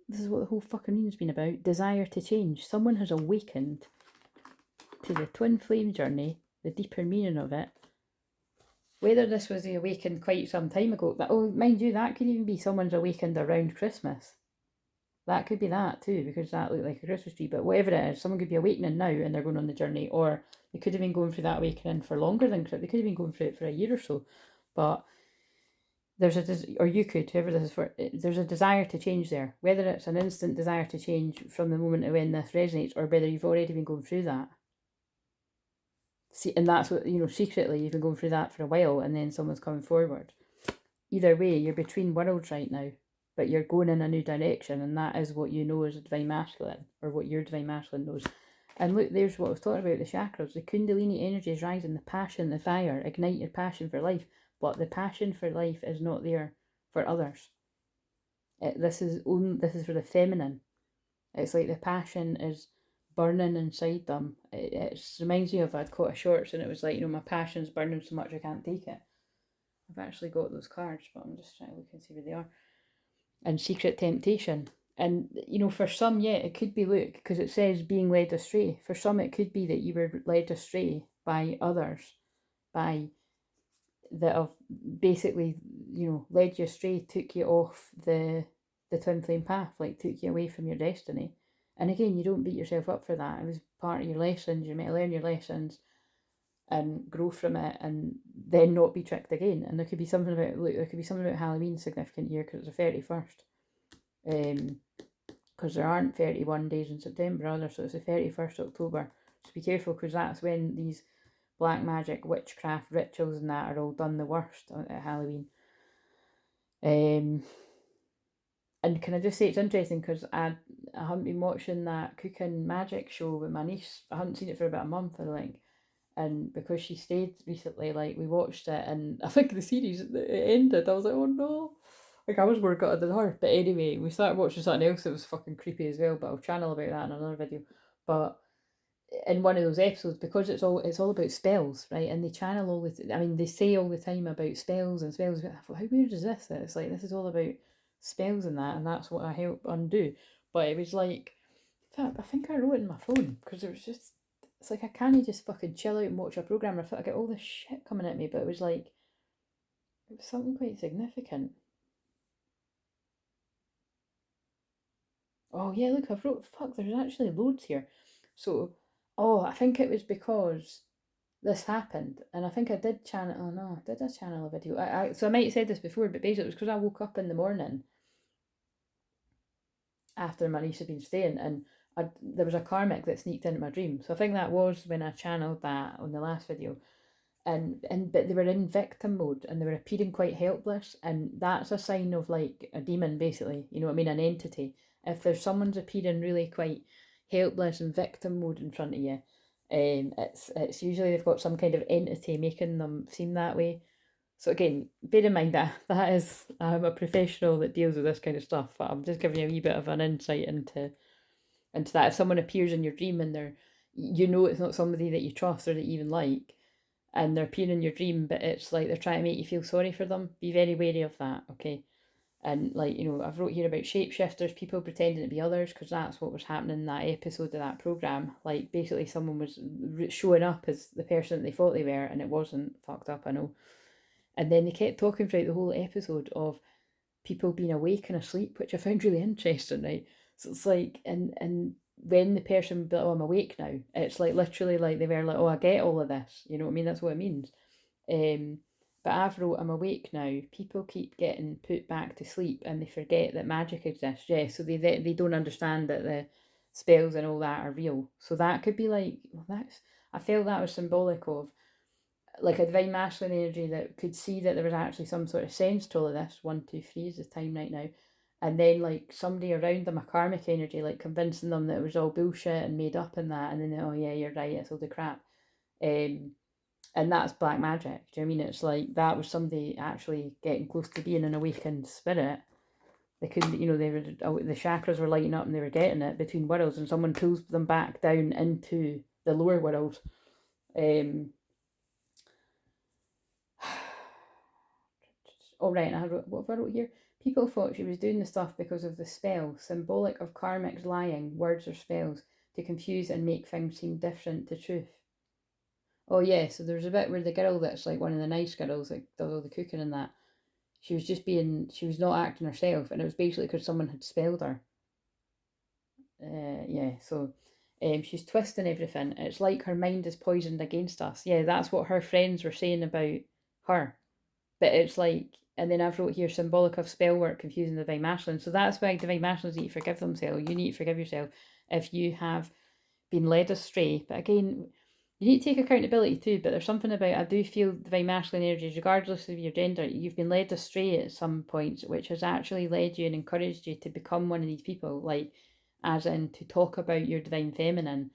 this is what the whole fucking reading's been about. Desire to change. Someone has awakened to the twin flame journey, the deeper meaning of it. Whether this was awakened quite some time ago, that, oh, mind you, that could even be someone's awakened around Christmas. That could be that too, because that looked like a Christmas tree. But whatever it is, someone could be awakening now and they're going on the journey, or they could have been going through that awakening for longer than, they could have been going through it for a year or so. But there's or you could, whoever this is for, there's a desire to change there. Whether it's an instant desire to change from the moment when this resonates, or whether you've already been going through that. See, and that's what, secretly you've been going through that for a while, and then someone's coming forward. Either way, you're between worlds right now, but you're going in a new direction, and that is what you know as a divine masculine, or what your divine masculine knows. And look, there's what I was talking about, the chakras. The kundalini energy is rising, the passion, the fire, ignite your passion for life. But the passion for life is not there for others. This is for the feminine. It's like the passion is burning inside them. It reminds me of, I'd caught a shorts and it was like, my passion's burning so much I can't take it. I've actually got those cards, but I'm just trying to look and see where they are. And secret temptation. And, for some, yeah, it could be, look, because it says being led astray. For some, it could be that you were led astray by others, that have basically, led you astray, took you off the twin flame path, like took you away from your destiny. And again, you don't beat yourself up for that. It was part of your lessons. You're meant to learn your lessons and grow from it, and then not be tricked again. And there could be something about Halloween significant here, because it's the 31st. Because there aren't 31 days in September either, so it's the 31st October. So be careful, because that's when these black magic, witchcraft, rituals and that are all done the worst at Halloween. And can I just say, it's interesting, because I haven't been watching that cooking magic show with my niece. I haven't seen it for about a month, I think. And because she stayed recently, like, we watched it, and I think the series, it ended. I was like, oh no. Like, I was more gutted than her. But anyway, we started watching something else that was fucking creepy as well, but I'll channel about that in another video. But in one of those episodes, because it's all about spells, right? And they channel all the, they say all the time about spells and spells. I thought, how weird is this? That it's like, this is all about spells and that, and that's what I help undo. But it was like, in fact, I think I wrote it in my phone, because it was just, it's like I can't just fucking chill out and watch a program. I felt I get all this shit coming at me, but it was like, it was something quite significant. Oh yeah, look, I've wrote, fuck, there's actually loads here. So, I think it was because this happened, and I think I did channel, oh no, did I channel a video? So I might have said this before, but basically it was because I woke up in the morning after my niece had been staying, and there was a karmic that sneaked into my dream. So I think that was when I channeled that on the last video. But they were in victim mode, and they were appearing quite helpless, and that's a sign of like a demon, basically, you know what I mean, an entity. If there's someone's appearing really quite helpless and victim mode in front of you, it's usually they've got some kind of entity making them seem that way. So again, bear in mind that I'm a professional that deals with this kind of stuff, but I'm just giving you a wee bit of an insight into that. If someone appears in your dream and they're, it's not somebody that you trust or that you even like, and they're appearing in your dream, but it's like they're trying to make you feel sorry for them, be very wary of that, okay? And like, I've wrote here about shapeshifters, people pretending to be others, because that's what was happening in that episode of that program. Like, basically someone was showing up as the person they thought they were, and it wasn't. Fucked up, I know. And then they kept talking throughout the whole episode of people being awake and asleep, which I found really interesting, right? So it's like, and when the person would be like, oh, I'm awake now, it's like literally like they were like, oh, I get all of this, you know what I mean? That's what it means. But I've wrote, I'm awake now. People keep getting put back to sleep and they forget that magic exists. Yeah, so they don't understand that the spells and all that are real. So that could be like, I felt that was symbolic of like a divine masculine energy that could see that there was actually some sort of sense to all of this. 1, 2, 3 is the time right now. And then like somebody around them, a karmic energy, like convincing them that it was all bullshit and made up and that, and then oh yeah, you're right, it's all the crap. And that's black magic. Do you know what I mean? It's like that was somebody actually getting close to being an awakened spirit. They couldn't, they were, the chakras were lighting up and they were getting it between worlds, and someone pulls them back down into the lower world. Right, and what have I wrote here? People thought she was doing the stuff because of the spell, symbolic of karmics lying, words or spells, to confuse and make things seem different to truth. Oh yeah, so there's a bit where the girl that's like one of the nice girls that does all the cooking and that, she was not acting herself, and it was basically because someone had spelled her. Yeah, so she's twisting everything. It's like her mind is poisoned against us. Yeah, that's what her friends were saying about her. But it's like, and then I've wrote here symbolic of spell work confusing the divine masculine. So that's why divine masculines need to forgive themselves. You need to forgive yourself if you have been led astray. But again, you need to take accountability too. But there's something about, I do feel divine masculine energies, regardless of your gender, you've been led astray at some points, which has actually led you and encouraged you to become one of these people, like as in to talk about your divine feminine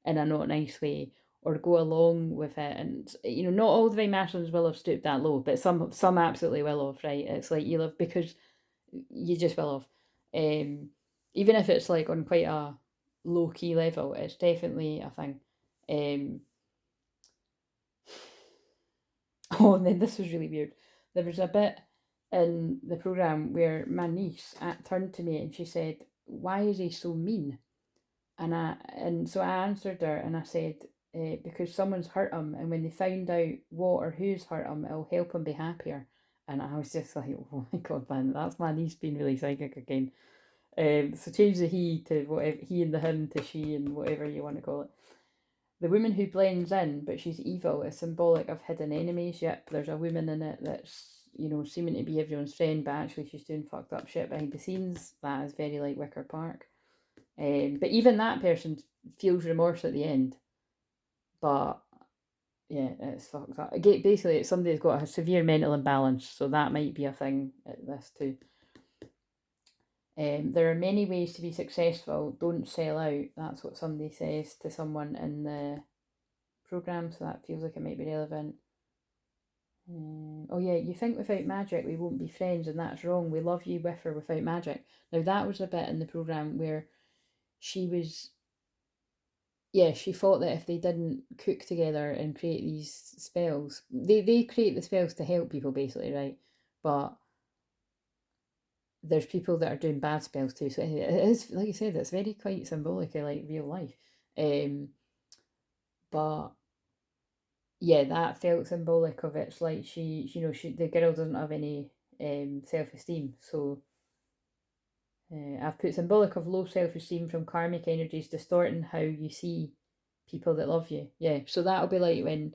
in a not nice way, or go along with it. And not all divine masculines will have stooped that low, but some absolutely will have, right? It's like you love because you just will have. Even if it's like on quite a low key level, it's definitely a thing. Oh, and then this was really weird. There was a bit in the program where my niece turned to me and she said, "Why is he so mean?" And so I answered her and I said, because someone's hurt him, and when they find out what or who's hurt him, it'll help him be happier. And I was just like, oh my god, man, that's my niece being really psychic again. So change the he to whatever, he and the him to she and whatever you want to call it. The woman who blends in, but she's evil, is symbolic of hidden enemies. Yep, there's a woman in it that's, seeming to be everyone's friend, but actually she's doing fucked up shit behind the scenes. That is very like Wicker Park. But even that person feels remorse at the end. But yeah, it's fucked up. Basically, it's somebody who's got a severe mental imbalance, so that might be a thing at this too. There are many ways to be successful. Don't sell out. That's what somebody says to someone in the program, so that feels like it might be relevant. Oh yeah, you think without magic we won't be friends, and that's wrong. We love you with or without magic. Now that was a bit in the program where she was, yeah, she thought that if they didn't cook together and create these spells, they create the spells to help people basically, right? But there's people that are doing bad spells too. So anyway, it is, like I said, it's very quite symbolic of like real life. But yeah, that felt symbolic of it's like she the girl doesn't have any self esteem. So I've put symbolic of low self esteem from karmic energies distorting how you see people that love you. Yeah, so that'll be like when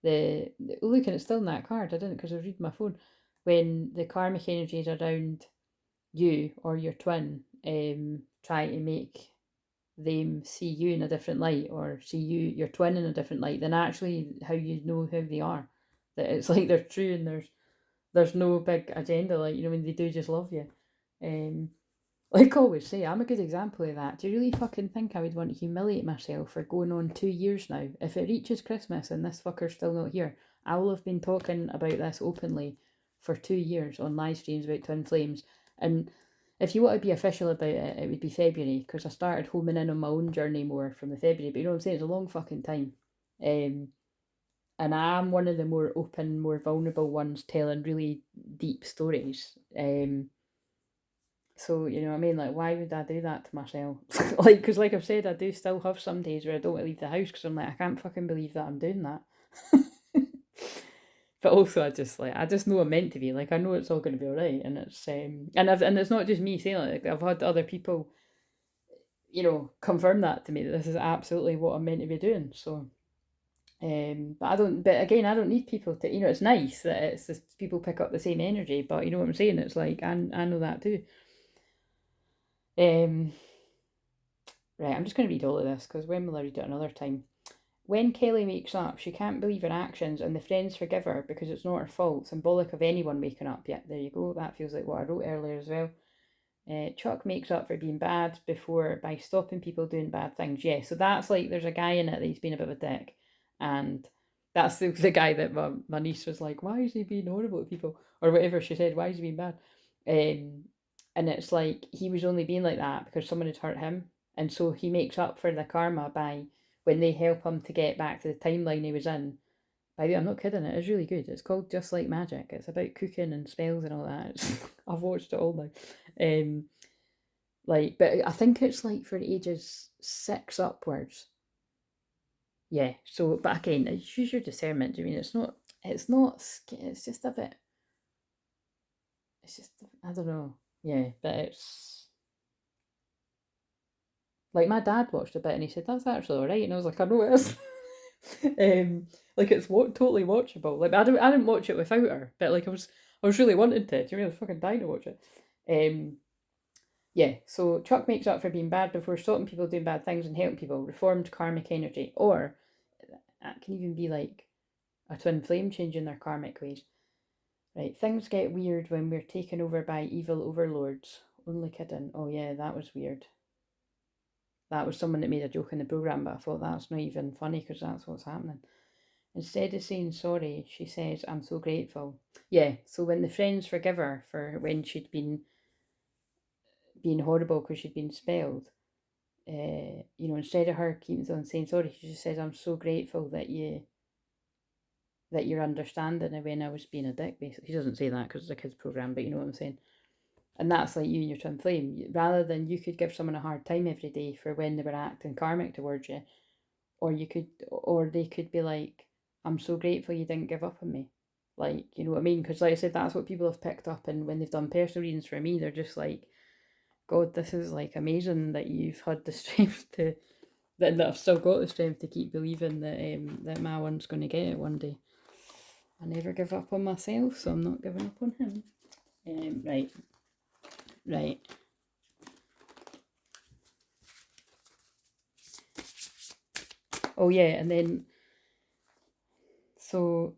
look, and it's still in that card. I didn't because I was reading my phone. When the karmic energies around you or your twin try to make them see you in a different light or see your twin in a different light, then actually how you know who they are. That it's like they're true and there's no big agenda, like when they do just love you. Like I always say, I'm a good example of that. Do you really fucking think I would want to humiliate myself for going on 2 years now? If it reaches Christmas and this fucker's still not here, I will have been talking about this openly for 2 years on live streams about Twinflames. And if you want to be official about it, it would be February, because I started homing in on my own journey more from the February. But you know what I'm saying? It's a long fucking time. And I'm one of the more open, more vulnerable ones telling really deep stories. So, you know what I mean? Like, why would I do that to myself? Like, because like I've said, I do still have some days where I don't want to leave the house because I'm like, I can't fucking believe that I'm doing that. But also, I just know I'm meant to be. Like, I know it's all going to be all right. And and it's not just me saying it. Like, I've had other people, confirm that to me, that this is absolutely what I'm meant to be doing. So, but again, I don't need people to, it's nice that it's just people pick up the same energy, but you know what I'm saying? It's like, I know that too. Right, I'm just going to read all of this because when will I read it another time? When Kelly wakes up, she can't believe her actions and the friends forgive her because it's not her fault, symbolic of anyone waking up. Yeah, there you go. That feels like what I wrote earlier as well. Chuck makes up for being bad before by stopping people doing bad things. Yeah, so that's like there's a guy in it that he's been a bit of a dick. And that's the guy that my niece was like, why is he being horrible to people? Or whatever she said, why is he being bad? And it's like he was only being like that because someone had hurt him. And so he makes up for the karma by when they help him to get back to the timeline he was in, By the way, I'm not kidding, it is really good. It's called Just Like Magic. It's about cooking and spells and all that. I've watched it all now. Like, but I think it's like for ages 6 upwards. Yeah, so, but again, it's use your discernment. Do you mean it's just a bit, it's just, I don't know. Yeah, but it's, like my dad watched a bit and he said, that's actually alright. And I was like, I know it is. Like it's totally watchable. Like I didn't watch it without her, but like I was really wanting to. Do you know, I was fucking dying to watch it. Yeah, so Chuck makes up for being bad before stopping people doing bad things and helping people. Reformed karmic energy. Or that can even be like a twin flame changing their karmic ways. Right, things get weird when we're taken over by evil overlords. Only kidding. Oh yeah, that was weird. That was someone that made a joke in the programme, but I thought that's not even funny because that's what's happening. Instead of saying sorry, she says, I'm so grateful. Yeah, so when the friends forgive her for when she'd been being horrible because she'd been spelled, instead of her keeping on saying sorry, she just says, I'm so grateful that you're understanding it when I was being a dick, basically. She doesn't say that because it's a kids' programme, but you know what I'm saying. And that's like you and your twin flame. Rather than you could give someone a hard time every day for when they were acting karmic towards you, or they could be like, I'm so grateful you didn't give up on me. Like, you know what I mean? Because like I said, that's what people have picked up, and when they've done personal readings for me, they're just like, God, this is like amazing that you've had the strength to, that I've still got the strength to keep believing that my one's going to get it one day. I never give up on myself, so I'm not giving up on him. Right. Oh yeah, and then, so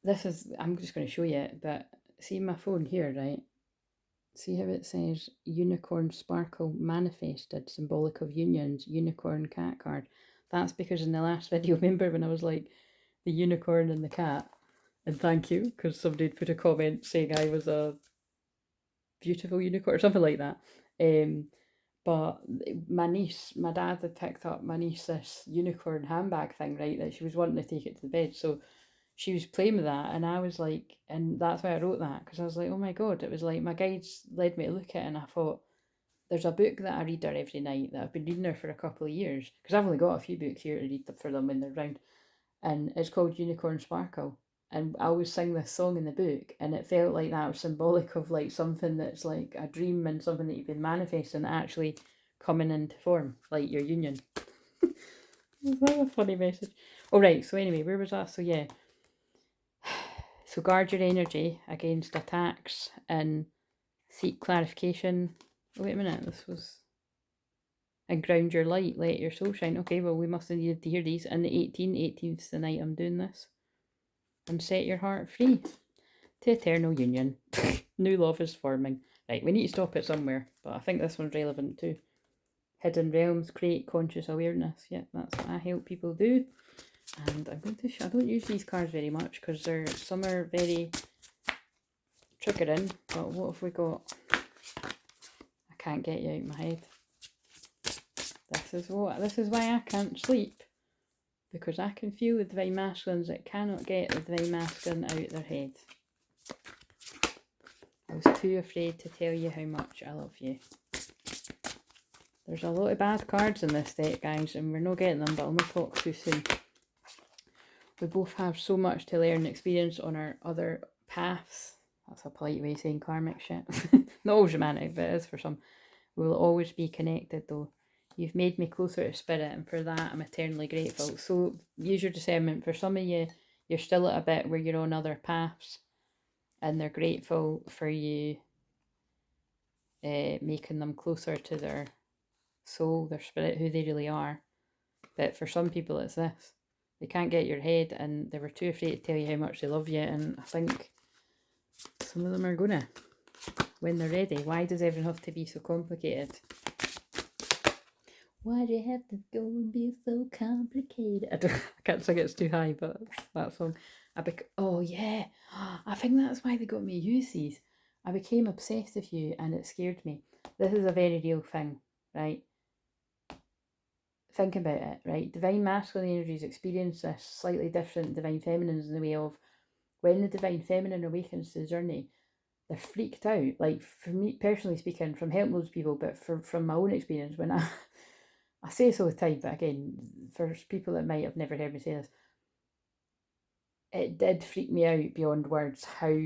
this is, I'm just going to show you it, but see my phone here, right? See how it says unicorn sparkle manifested, symbolic of unions, unicorn cat card. That's because in the last video, remember when I was like, the unicorn and the cat? And thank you, because somebody had put a comment saying I was a beautiful unicorn or something like that. But my dad had picked up my niece this unicorn handbag thing, right, that she was wanting to take it to the bed. So she was playing with that, and I was like, and that's why I wrote that, because I was like, oh my God, it was like my guides led me to look at it, and I thought, there's a book that I read her every night that I've been reading her for a couple of years, because I've only got a few books here to read for them when they're round, and it's called Unicorn Sparkle. And I always sing this song in the book, and it felt like that was symbolic of like something that's like a dream and something that you've been manifesting actually coming into form, like your union. Is that a funny message? All right, so anyway, where was that? So yeah, so guard your energy against attacks and seek clarification. Oh, wait a minute, this was, and ground your light, let your soul shine. Okay, well, we must have needed to hear these. And the 18th is the night I'm doing this. And set your heart free to eternal union. New love is forming. Right, we need to stop it somewhere, but I think this one's relevant too. Hidden realms create conscious awareness. Yeah, that's what I help people do. And I'm going to I don't use these cards very much because some are very triggering, but what have we got? I can't get you out of my head. This is why I can't sleep. Because I can feel the divine masculines that cannot get the divine masculine out of their head. I was too afraid to tell you how much I love you. There's a lot of bad cards in this deck, guys, and we're not getting them, but I'll not talk too soon. We both have so much to learn and experience on our other paths. That's a polite way of saying karmic shit. Not always romantic, but it is for some. We will always be connected, though. You've made me closer to spirit, and for that I'm eternally grateful. So use your discernment. For some of you, you're still at a bit where you're on other paths, and they're grateful for you making them closer to their soul, their spirit, who they really are. But for some people, it's this. They can't get your head, and they were too afraid to tell you how much they love you, and I think some of them are gonna, when they're ready. Why does everything have to be so complicated? Why do you have to go and be so complicated? I can't sing it, it's too high, but that song. Oh yeah, I think that's why they got me to use these. I became obsessed with you and it scared me. This is a very real thing, right? think about it, right? Divine masculine energies experience this slightly different divine feminines in the way of when the divine feminine awakens to the journey, they're freaked out. Like, for me, personally speaking, from helping loads of people, but from my own experience, when I say this all the time, but again, for people that might have never heard me say this, it did freak me out beyond words how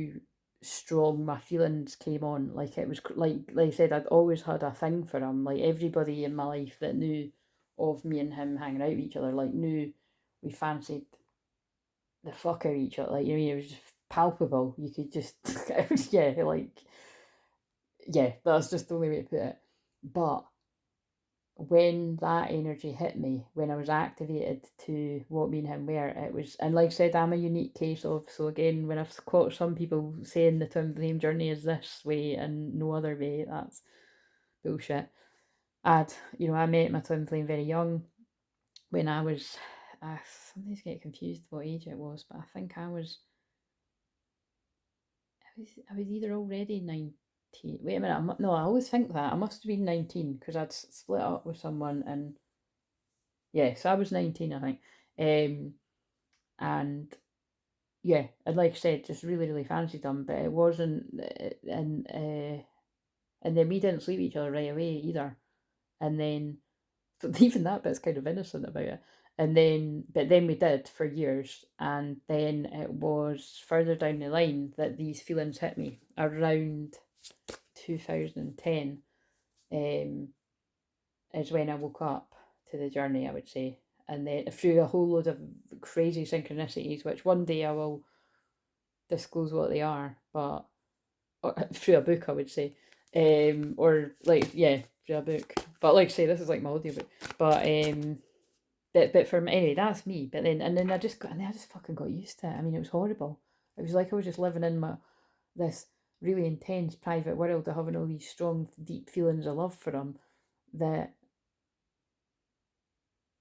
strong my feelings came on. Like, it was like I said, I'd always had a thing for him. Like, everybody in my life that knew of me and him hanging out with each other, like, knew we fancied the fuck out of each other. Like, you know, it was just palpable. You could just, it was, yeah, like, yeah, that's just the only way to put it. But when that energy hit me, when I was activated to what me and him were, it was, and like I said, I'm a unique case of, so again, when I've caught some people saying the twin flame journey is this way and no other way, that's bullshit. I met my twin flame very young, when I was, I sometimes get confused what age it was, but I think I was either already 19. Wait a minute, no, I always think that. I must have been 19 because I'd split up with someone, and yeah, so I was 19, I think. And yeah, and like I said, just really, really fancied them, but it wasn't, and then we didn't sleep with each other right away either. And then, so even that bit's kind of innocent about it. But then we did for years, and then it was further down the line that these feelings hit me around 2010. Is when I woke up to the journey, I would say. And then through a whole load of crazy synchronicities, which one day I will disclose what they are, but through a book, I would say. Or like, yeah, through a book. But like I say, this is like my audiobook. But for me, anyway, that's me. But then, and then I just got, and then I just fucking got used to it. I mean, it was horrible. It was like I was just living in this really intense private world of having all these strong, deep feelings of love for him that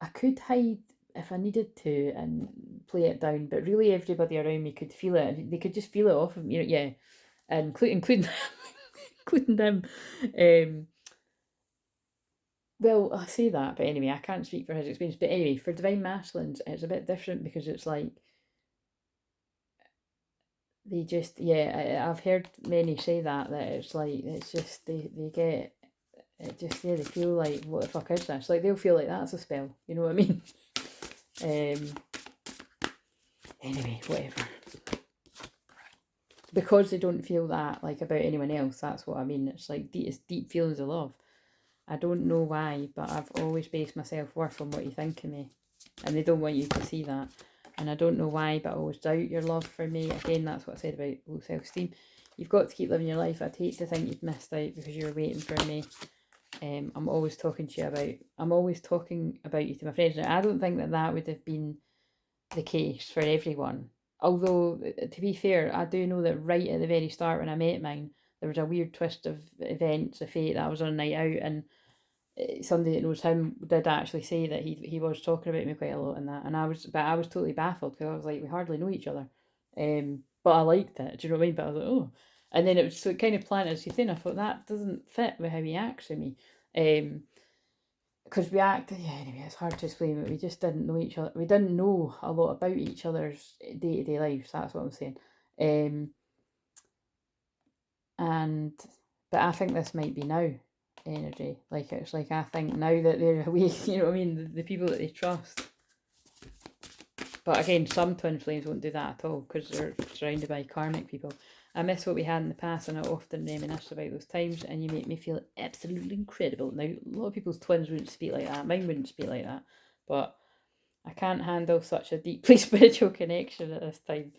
I could hide if I needed to and play it down, but really everybody around me could feel it. They could just feel it off of me, yeah, and including including them. Um, well, I say that, but anyway, I can't speak for his experience. But anyway, for divine masculines, it's a bit different because it's like they just, yeah. I've heard many say that it's like it's just they get it just, yeah, they feel like, what the fuck is this? Like, they'll feel like that's a spell. You know what I mean? Um, Anyway, whatever. Because they don't feel that like about anyone else, that's what I mean. It's like it's deep feelings of love. I don't know why, but I've always based my self-worth on what you think of me. And they don't want you to see that. And I don't know why, but I always doubt your love for me. Again, that's what I said about low self-esteem. You've got to keep living your life. I'd hate to think you'd missed out because you were waiting for me. I'm always talking to you about, I'm always talking about you to my friends. Now, I don't think that would have been the case for everyone. Although, to be fair, I do know that right at the very start when I met mine, there was a weird twist of events, of fate, that I was on a night out, and somebody that knows him did actually say that he was talking about me quite a lot in that, and I was totally baffled because I was like, we hardly know each other, but I liked it. Do you know what I mean? But I was like, oh, and then it was, so it kind of planted a seed in. I thought that doesn't fit with how he acts with me. Because we acted, yeah, anyway, it's hard to explain, but we just didn't know each other. We didn't know a lot about each other's day-to-day lives, that's what I'm saying. And but I think this might be now energy. Like, it's like, I think now that they're away, you know what I mean, the people that they trust. But again, some twin flames won't do that at all because they're surrounded by karmic people. I miss what we had in the past, and I often reminisce about those times, and you make me feel absolutely incredible. Now, a lot of people's twins wouldn't speak like that. Mine wouldn't speak like that. But I can't handle such a deeply spiritual connection at this time.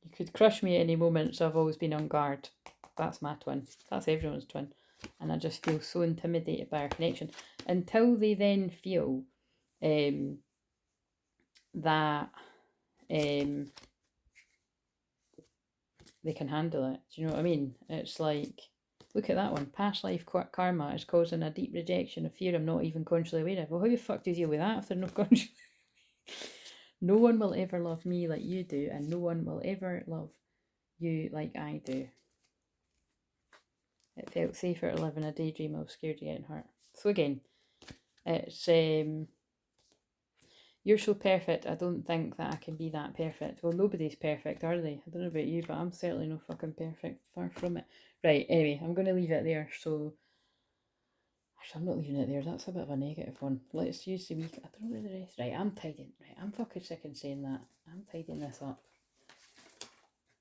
You could crush me at any moment, so I've always been on guard. That's my twin. That's everyone's twin. And I just feel so intimidated by our connection. Until they then feel that they can handle it. Do you know what I mean? It's like, look at that one. Past life karma is causing a deep rejection of fear I'm not even consciously aware of. Well, how the fuck do you deal with that if they're not conscious? No one will ever love me like you do, and no one will ever love you like I do. It felt safer to live in a daydream of scared of getting hurt. So again, It's you're so perfect, I don't think that I can be that perfect. Well, nobody's perfect, are they? I don't know about you, but I'm certainly no fucking perfect. Far from it. Right, anyway, I'm going to leave it there. So, actually, I'm not leaving it there. That's a bit of a negative one. Let's use the week. I don't know where the rest. Right, I'm tidying. Right, I'm fucking sick of saying that. I'm tidying this up.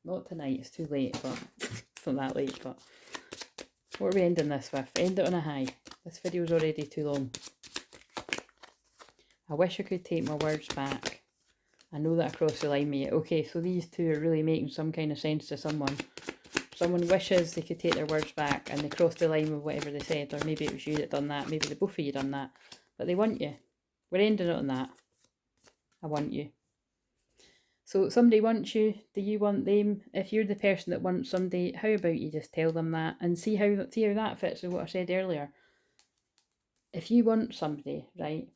Not tonight, it's too late, but it's not that late, but what are we ending this with? End it on a high. This video's already too long. I wish I could take my words back. I know that I crossed the line, mate. Okay, so these two are really making some kind of sense to someone. Someone wishes they could take their words back and they crossed the line with whatever they said, or maybe it was you that done that, maybe the both of you done that, but they want you. We're ending it on that. I want you. So somebody wants you, do you want them? If you're the person that wants somebody, how about you just tell them that and see how that fits with what I said earlier. If you want somebody, right,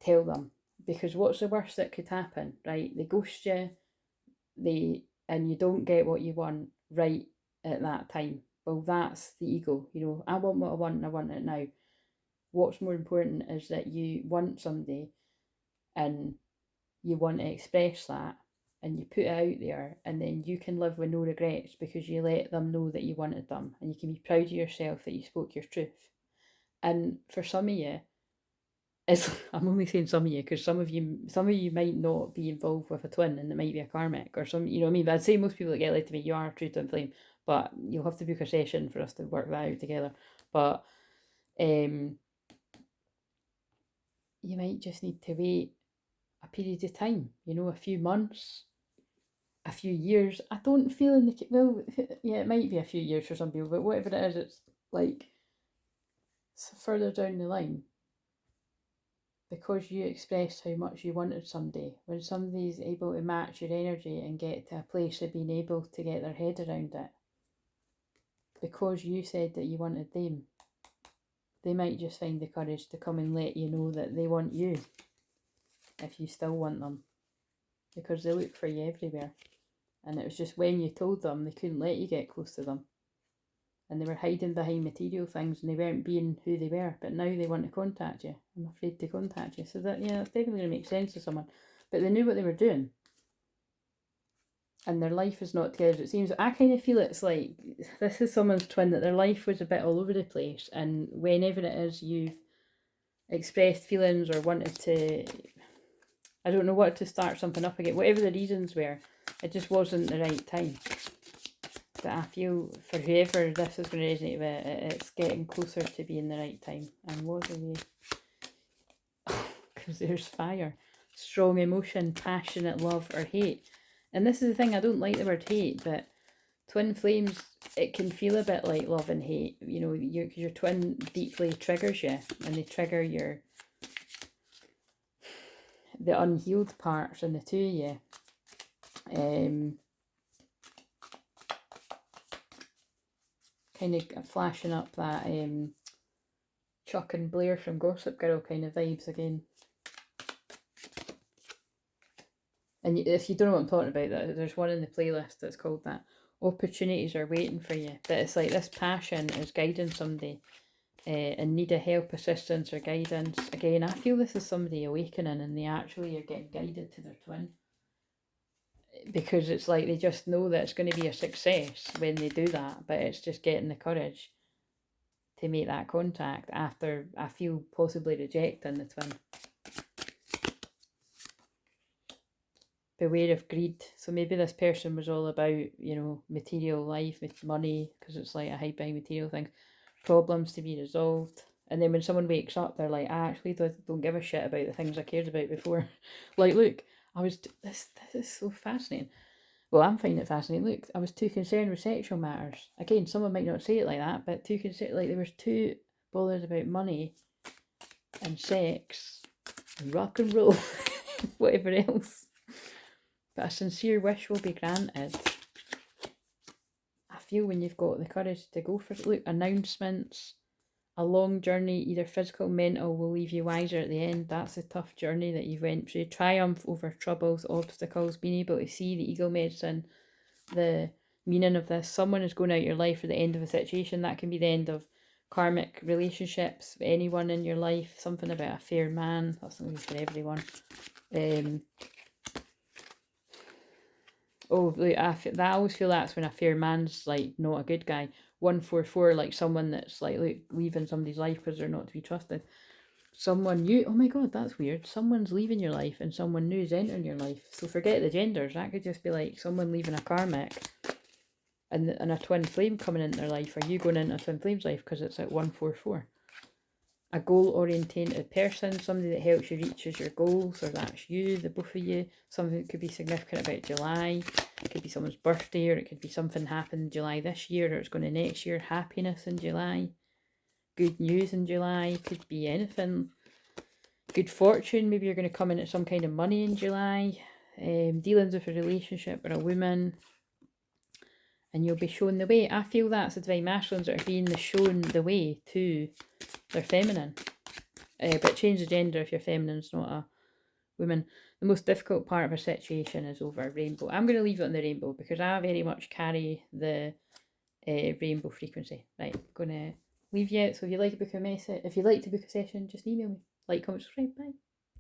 tell them. Because what's the worst that could happen, right? They ghost you, and you don't get what you want right at that time. Well, that's the ego, you know. I want what I want and I want it now. What's more important is that you want somebody and you want to express that and you put it out there, and then you can live with no regrets because you let them know that you wanted them, and you can be proud of yourself that you spoke your truth. And for some of you, I'm only saying some of you because some of you might not be involved with a twin, and it might be a karmic or some, you know what I mean. But I'd say most people that get led to me, you are a true twin flame, but you'll have to book a session for us to work that out together. But you might just need to wait a period of time, you know, a few months, a few years. I don't feel in the, well, yeah, it might be a few years for some people, but whatever it is, it's like further down the line, because you expressed how much you wanted somebody. When somebody's able to match your energy and get to a place of being able to get their head around it, because you said that you wanted them, they might just find the courage to come and let you know that they want you, if you still want them, because they look for you everywhere. And it was just when you told them, they couldn't let you get close to them. And they were hiding behind material things and they weren't being who they were. But now they want to contact you. I'm afraid to contact you. So that, yeah, that's definitely going to make sense to someone. But they knew what they were doing. And their life is not together. It seems, I kind of feel it's like, this is someone's twin, that their life was a bit all over the place. And whenever it is you've expressed feelings or wanted to, I don't know, what, to start something up again, whatever the reasons were, it just wasn't the right time. But I feel for whoever this is going to resonate with, it's getting closer to being the right time. And what are we? Because there's fire, strong emotion, passionate love or hate. And this is the thing, I don't like the word hate, but twin flames, it can feel a bit like love and hate. You know, your twin deeply triggers you, and they trigger the unhealed parts in the two of you. Kind of flashing up that Chuck and Blair from Gossip Girl kind of vibes again. And if you don't know what I'm talking about, there's one in the playlist that's called that. Opportunities are waiting for you. That it's like this passion is guiding somebody in need of help, assistance or guidance. Again, I feel this is somebody awakening and they actually are getting guided to their twin. Because it's like they just know that it's going to be a success when they do that, but it's just getting the courage to make that contact after, I feel, possibly rejecting the twin. Beware of greed. So maybe this person was all about, you know, material life, money, because it's like a hide behind material things, problems to be resolved. And then when someone wakes up, they're like, I actually don't give a shit about the things I cared about before. Like, look, this is so fascinating. Well, I'm finding it fascinating. Look, I was too concerned with sexual matters. Again, someone might not say it like that, but too concerned, like they were too bothered about money and sex and rock and roll, whatever else. But a sincere wish will be granted. I feel when you've got the courage to go for it. Look, announcements, a long journey, either physical or mental, will leave you wiser at the end. That's a tough journey that you've went through. Triumph over troubles, obstacles, being able to see the ego medicine, the meaning of this. Someone is going out your life for the end of a situation. That can be the end of karmic relationships, anyone in your life, something about a fair man. That's not for everyone. Oh, like, I always feel that's when a fair man's like not a good guy. 144, like someone that's like leaving somebody's life because they're not to be trusted. Someone new, oh my god, that's weird. Someone's leaving your life and someone new's entering your life. So forget the genders. That could just be like someone leaving a karmic and a twin flame coming into their life, or you going into a twin flame's life because it's at 144. A goal-orientated person, somebody that helps you reach your goals, or that's you, the both of you. Something that could be significant about July. It could be someone's birthday, or it could be something happened in July this year, or it's going to next year. Happiness in July. Good news in July. Could be anything. Good fortune. Maybe you're going to come into some kind of money in July. Dealings with a relationship or a woman. And you'll be shown the way. I feel that's the divine masculines that are being shown the way to their feminine. But change the gender if your feminine's not a woman. The most difficult part of a situation is over rainbow. I'm going to leave it on the rainbow because I very much carry the rainbow frequency. Right, I'm going to leave you out. So if you'd like to book a message, if you'd like to book a session, just email me. Like, comment, subscribe. Bye.